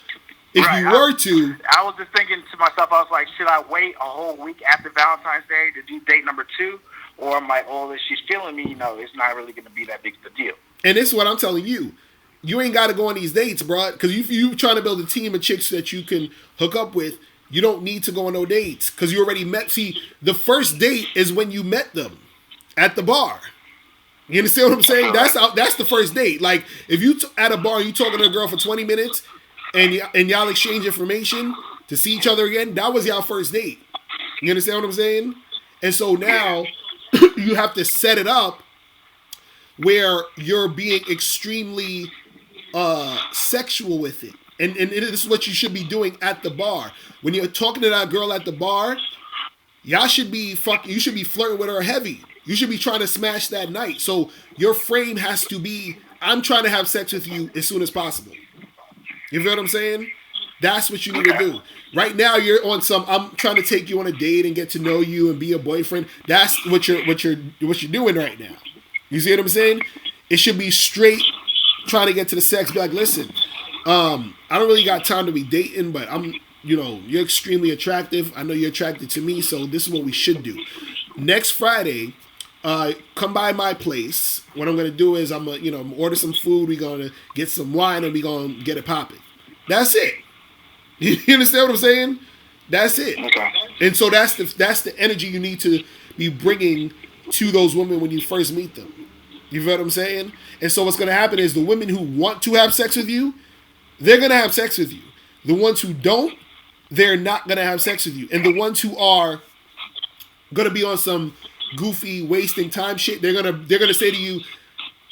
if you were to, I was just thinking to myself, I was like, should I wait a whole week after Valentine's Day to do date number 2? Or I'm like, oh, if she's feeling me, it's not really going to be that big of a deal. And this is what I'm telling you. You ain't got to go on these dates, bro. Because if you trying to build a team of chicks that you can hook up with, you don't need to go on no dates. Because you already met. See, the first date is when you met them at the bar. You understand what I'm saying? That's the first date. Like, if you at a bar, you talking to a girl for 20 minutes, and y'all exchange information to see each other again, that was y'all first date. You understand what I'm saying? And so now you have to set it up where you're being extremely sexual with it. And this is what you should be doing at the bar. When you're talking to that girl at the bar, you should be flirting with her heavy. You should be trying to smash that night. So your frame has to be, I'm trying to have sex with you as soon as possible. You feel what I'm saying? That's what you need to do. Right now you're on I'm trying to take you on a date and get to know you and be a boyfriend. That's what you're doing right now. You see what I'm saying? It should be straight trying to get to the sex. Be like, listen, I don't really got time to be dating, but you're extremely attractive. I know you're attracted to me, so this is what we should do. Next Friday, come by my place. What I'm gonna do is I'm gonna order some food. We're gonna get some wine and we're gonna get it popping. That's it. You understand what I'm saying? That's it. Okay. And so that's the energy you need to be bringing to those women when you first meet them. You feel what I'm saying? And so what's gonna happen is the women who want to have sex with you, they're gonna have sex with you. The ones who don't, they're not gonna have sex with you. And the ones who are gonna be on some goofy wasting time shit, they're gonna say to you,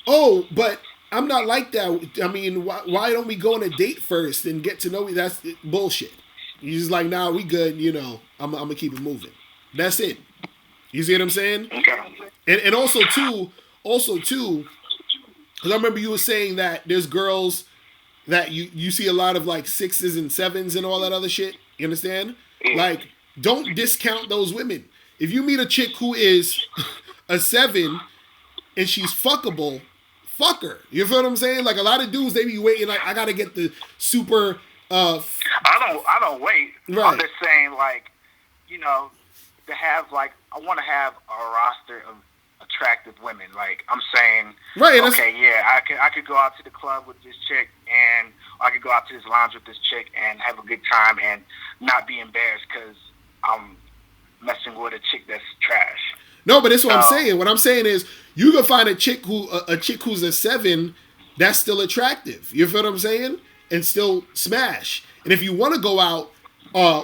"Oh, but I'm not like that. I mean, why don't we go on a date first and get to know you?" That's bullshit. You're just like, nah, we good. I'm gonna keep it moving. That's it. You see what I'm saying? Okay. And also too, because I remember you were saying that there's girls that you see a lot of like 6s and 7s and all that other shit. You understand? Like, don't discount those women. If you meet a chick who is a 7 and she's fuckable, fuck her. You feel what I'm saying? Like, a lot of dudes, they be waiting, like, I gotta get the super I don't wait. Right. I'm just saying, like, to have, like, I want to have a roster of attractive women. Like, I'm saying, right, okay, yeah, I could go out to the club with this chick, and I could go out to this lounge with this chick and have a good time and not be embarrassed because I'm messing with a chick that's trash. No, but that's what I'm saying. What I'm saying is, you can find a chick who's a 7 that's still attractive. You feel what I'm saying? And still smash. And if you want to go out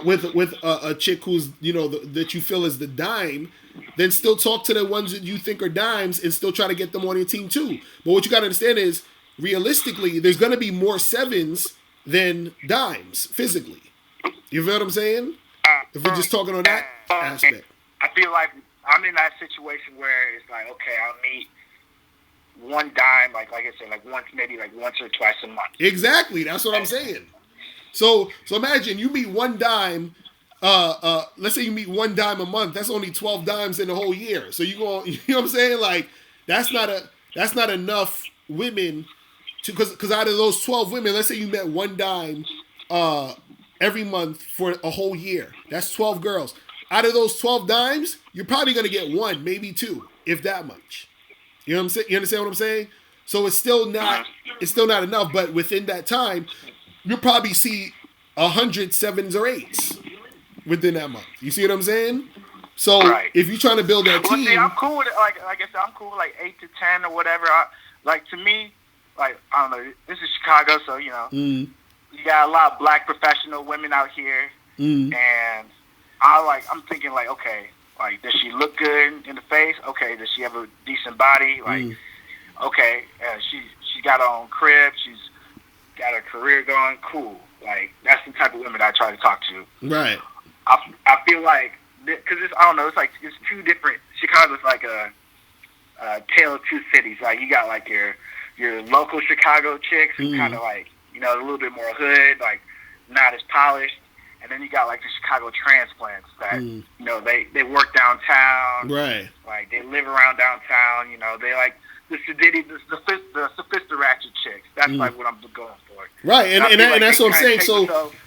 with a chick who's that you feel is the dime, then still talk to the ones that you think are dimes and still try to get them on your team too. But what you got to understand is, realistically, there's going to be more 7s than dimes physically. You feel what I'm saying? If we're just talking on that aspect. I feel like I'm in that situation where it's like, okay, I'll meet one dime, like I said, like once or twice a month. Exactly, that's what I'm saying. So imagine you meet one dime. Let's say you meet one dime a month. That's only 12 dimes in the whole year. So you know what I'm saying? Like, that's not enough women to, because out of those 12 women, let's say you met one dime every month for a whole year. That's 12 girls. Out of those 12 dimes, you're probably gonna get one, maybe two, if that much. You know what I'm saying? You understand what I'm saying? So it's still not enough. But within that time, you'll probably see 100 7s or 8s within that month. You see what I'm saying? So if you're trying to build that team, see, I'm cool with it. Like I said, I'm cool with like 8 to 10 or whatever. To me, like, I don't know. This is Chicago, so you got a lot of black professional women out here, and I'm thinking like, okay, like, does she look good in the face? Okay, does she have a decent body? Like, okay, she got her own crib. She's got her career going. Cool. Like, that's the type of women I try to talk to. Right. I feel like, because I don't know, it's two different. Chicago's like a tale of two cities. Like, you got like your local Chicago chicks who kind of like, a little bit more hood, like not as polished. And then you got like the Chicago transplants that they work downtown, right? Like, they live around downtown. They like the sophisticated chicks. That's like what I'm going for, right? And that's what I'm saying.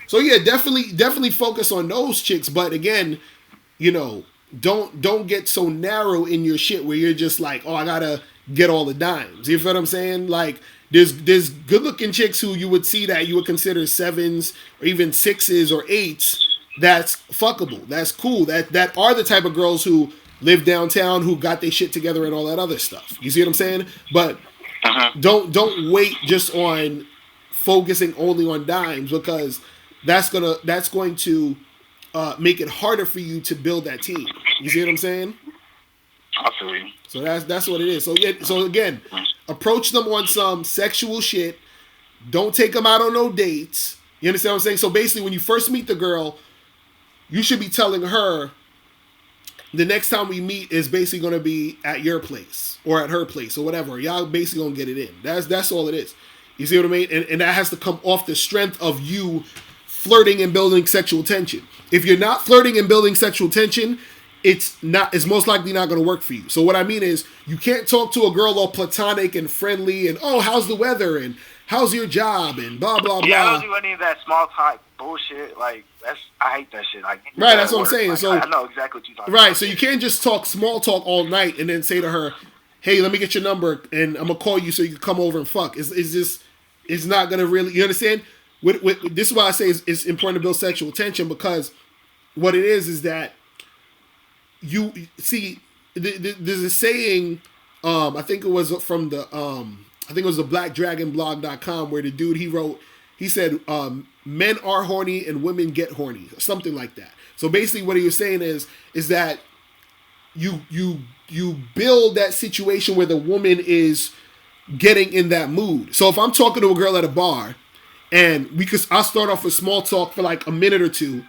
So yeah, definitely focus on those chicks. But again, don't get so narrow in your shit where you're just like, oh, I gotta get all the dimes. You feel what I'm saying? Like, there's good looking chicks who you would see that you would consider 7s or even 6s or 8s. That's fuckable. That's cool. That are the type of girls who live downtown, who got their shit together and all that other stuff. You see what I'm saying? But don't wait just on focusing only on dimes, because that's going to make it harder for you to build that team. You see what I'm saying? Absolutely. So that's what it is. So again, approach them on some sexual shit. Don't take them out on no dates. You understand what I'm saying? So basically, when you first meet the girl, you should be telling her, the next time we meet is basically going to be at your place or at her place or whatever. Y'all basically going to get it in. That's all it is. You see what I mean? And that has to come off the strength of you flirting and building sexual tension. If you're not flirting and building sexual tension, it's most likely not going to work for you. So what I mean is, you can't talk to a girl all platonic and friendly and, oh, how's the weather and how's your job and blah blah blah. Yeah, I don't do any of that small talk bullshit. Like I hate that shit. Like, right, that's what I'm saying. Like, so I know exactly what you're talking about. Right, so you can't just talk small talk all night and then say to her, "Hey, let me get your number and I'm gonna call you so you can come over and fuck." It's not gonna really. You understand? This is why I say it's important to build sexual tension, because what it is that you see. There's a saying. I think it was from the. I think it was the blackdragonblog.com where the dude he said, men are horny and women get horny, or something like that. So basically what he was saying is that you build that situation where the woman is getting in that mood. So if I'm talking to a girl at a bar and I'll start off with small talk for like a minute or two,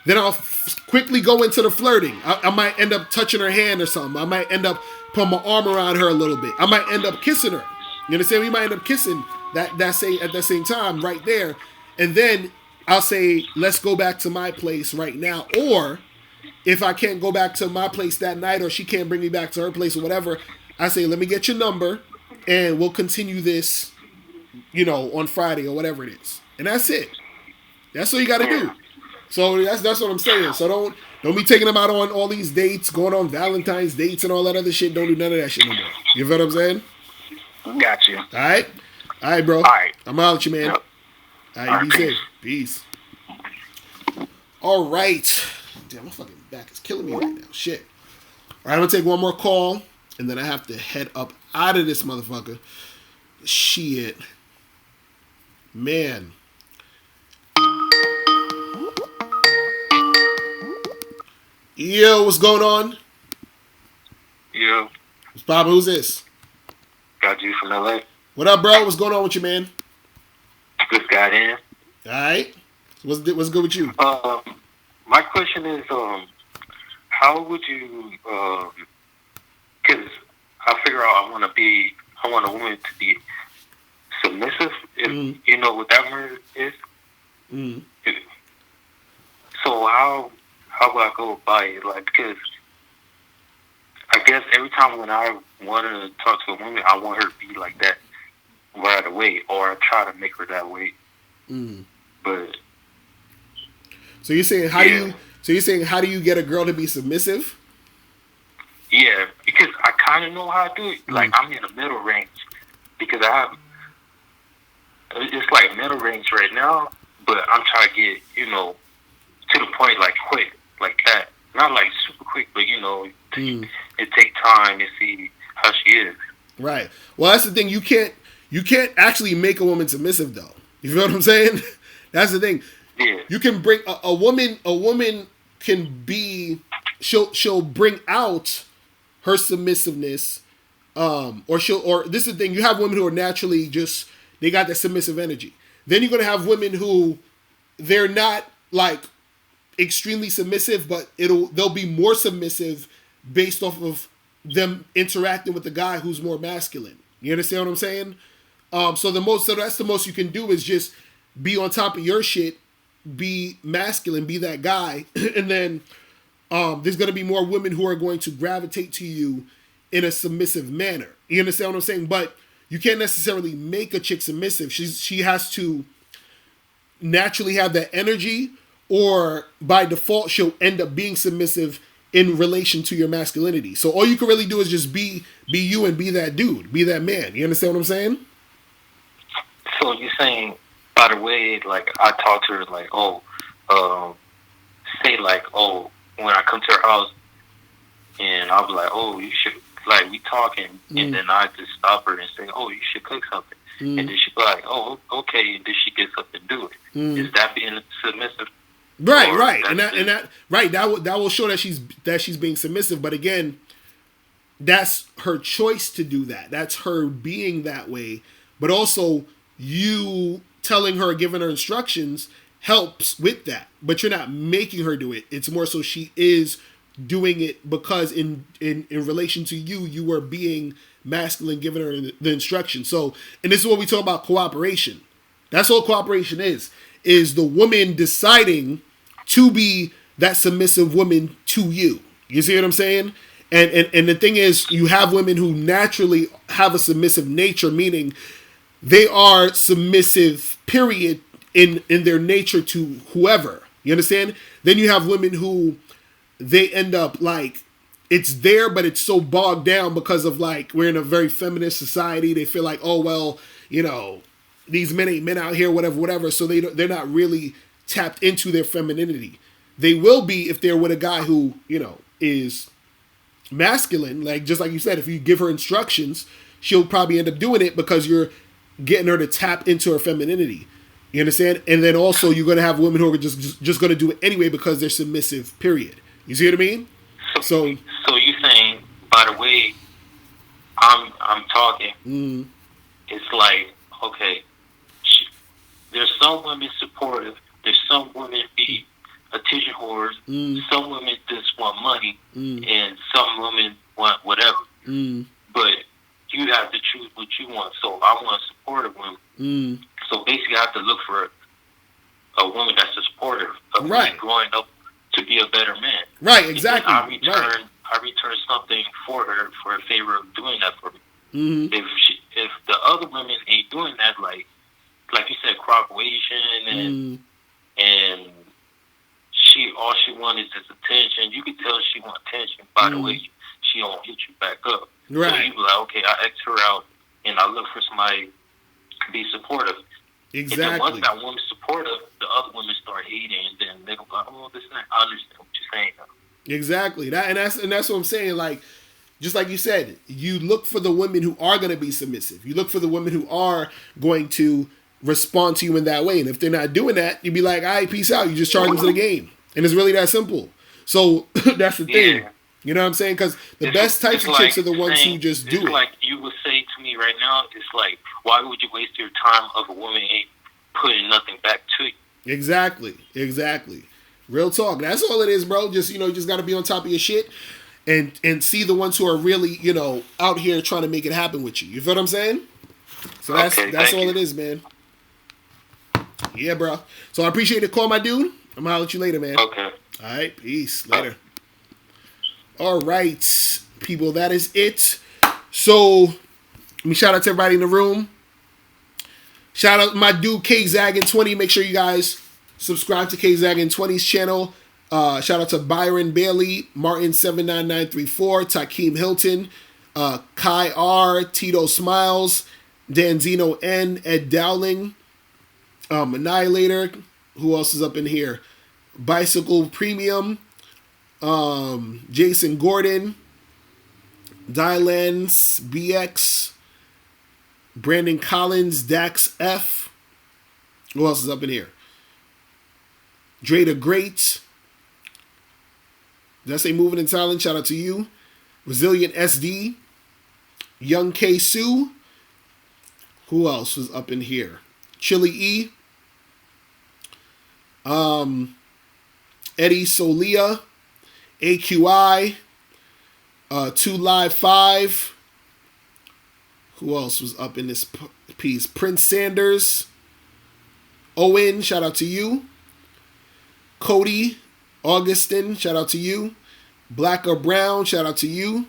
then I'll quickly go into the flirting. I might end up touching her hand or something. I might end up putting my arm around her a little bit. I might end up kissing her. You understand? We might end up kissing at that same time right there. And then I'll say, let's go back to my place right now. Or if I can't go back to my place that night, or she can't bring me back to her place or whatever, I say, let me get your number and we'll continue this, on Friday or whatever it is. And that's it. That's all you got to do. So that's what I'm saying. So don't be taking them out on all these dates, going on Valentine's dates and all that other shit. Don't do none of that shit no more. You feel what I'm saying? Got you. All right, bro. All right, I'm out at you, man. Yep. All right, be safe. Peace. All right. Damn, my fucking back is killing me right now. Shit. All right, I'm gonna take one more call, and then I have to head up out of this motherfucker. Shit, man. Yo, what's going on? Yo. What's poppin'? Who's this? Got you from LA. What up, bro? What's going on with you, man? Just got in. All right. What's good with you? My question is, how would you, because I figure out I want a woman to be submissive, if you know what that word is. Mm. So how would I go by it? Like, because I guess every time when I want to talk to a woman, I want her to be like that right away, or I try to make her that way. Mm. But so you're saying how do you get a girl to be submissive? Yeah, because I kind of know how to do it. Like, I'm in the middle range because it's like middle range right now, but I'm trying to get, to the point, like, quick, like that. Not like super quick, but it take time to see how she is. Right. Well, that's the thing. You can't actually make a woman submissive, though. You feel what I'm saying? That's the thing. Yeah. You can bring a woman. A woman can be. She'll bring out her submissiveness. Or this is the thing. You have women who are naturally they got that submissive energy. Then you're gonna have women who they're not like extremely submissive, but they'll be more submissive based off of them interacting with the guy who's more masculine. You understand what I'm saying? So that's the most you can do is just be on top of your shit, be masculine, be that guy, and then there's gonna be more women who are going to gravitate to you in a submissive manner. You understand what I'm saying? But you can't necessarily make a chick submissive. She has to naturally have that energy, or by default she'll end up being submissive in relation to your masculinity. So all you can really do is just be you and be that dude, be that man. You understand what I'm saying? So you're saying, by the way, like, I talk to her like, say like, when I come to her house, and I'll be like, you should, like, we talking, and then I just stop her and say, you should cook something. And then she be like, okay, and then she gets up and do it. Is that being submissive? Right. That will show that she's being submissive, but again, that's her choice to do that. That's her being that way. But also, you telling her, giving her instructions helps with that. But you're not making her do it. It's more so she is doing it because in relation to you were being masculine, giving her the instruction. So, and this is what we talk about cooperation. That's all cooperation is the woman deciding to be that submissive woman to you. You see what I'm saying? And the thing is, you have women who naturally have a submissive nature, meaning they are submissive, period, in their nature to whoever. You understand? Then you have women who they end up like, it's there, but it's so bogged down because of like, we're in a very feminist society. They feel like, oh, well, you know, these men ain't men out here, whatever. So they're not really tapped into their femininity. They will be if they're with a guy who, you know, is masculine. Like, just like you said, if you give her instructions, she'll probably end up doing it because you're getting her to tap into her femininity. You understand? And then also you're going to have women who are just going to do it anyway because they're submissive, period. You see what I mean? So you saying, by the way I'm talking, it's like, okay, there's some women supportive, there's some women be attention whores, some women just want money, and some women want whatever. But you have to choose what you want. So I want a supportive woman. So basically I have to look for a woman that's a supportive of me growing up to be a better man. Right, exactly. I return something for her for a favor of doing that for me. If the other women ain't doing that, like you said, cooperation and all she wants is just attention. You can tell she wants attention by the way she don't hit you back up. Right. So you be like, okay, I X her out and I look for somebody to be supportive. Exactly. And then once that woman's supportive, the other women start hating, and then they go, oh, this and that. I understand what you're saying now. Exactly. That's what I'm saying. Like, just like you said, you look for the women who are going to be submissive. You look for the women who are going to respond to you in that way. And if they're not doing that, you'd be like, all right, peace out. You just charge them to the game. And it's really that simple. So that's the thing. You know what I'm saying? Because the best types of chicks are the ones who just do it. It's like you would say to me right now, it's like, why would you waste your time if a woman ain't putting nothing back to you? Exactly. Real talk. That's all it is, bro. Just, just got to be on top of your shit and see the ones who are really, out here trying to make it happen with you. You feel what I'm saying? So that's all it is, man. Yeah, bro. So I appreciate the call, my dude. I'm going to holler at you later, man. Okay. All right. Peace. Later. All right, people, that is it. So, let me shout out to everybody in the room. Shout out my dude, KZaggin20. Make sure you guys subscribe to KZaggin20's channel. Shout out to Byron Bailey, Martin79934, Takeem Hilton, Kai R, Tito Smiles, Danzino N, Ed Dowling, Annihilator. Who else is up in here? Bicycle Premium. Jason Gordon, Dylans BX, Brandon Collins, Dax F. Who else is up in here? Dre the Great. Did I say Moving in Talent? Shout out to you. Resilient SD, Young K Sue. Who else was up in here? Chili E. Eddie Solia. AQI, 2 Live 5. Who else was up in this piece? Prince Sanders. Owen, shout out to you. Cody, Augustin, shout out to you. Black or Brown, shout out to you.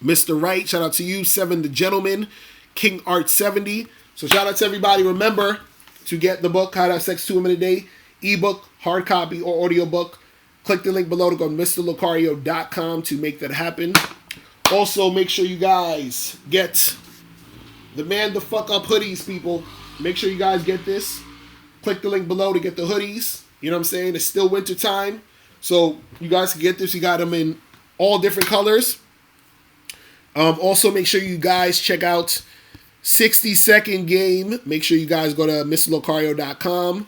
Mr. Wright, shout out to you. 7 the Gentleman. King Art 70. So shout out to everybody. Remember to get the book, How to Have Sex 2 Women a Day. Ebook, hard copy, or audiobook. Click the link below to go to MrLocario.com to make that happen. Also, make sure you guys get the Man the Fuck Up hoodies, people. Make sure you guys get this. Click the link below to get the hoodies. You know what I'm saying? It's still winter time. So you guys can get this. You got them in all different colors. Also, make sure you guys check out 60-Second Game. Make sure you guys go to MrLocario.com.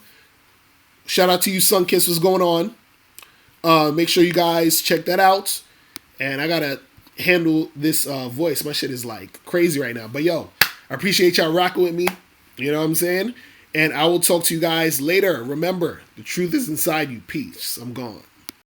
Shout out to you, Sunkiss. What's going on? Make sure you guys check that out. And I gotta handle this voice. My shit is like crazy right now. But yo, I appreciate y'all rocking with me. You know what I'm saying? And I will talk to you guys later. Remember, the truth is inside you. Peace. I'm gone.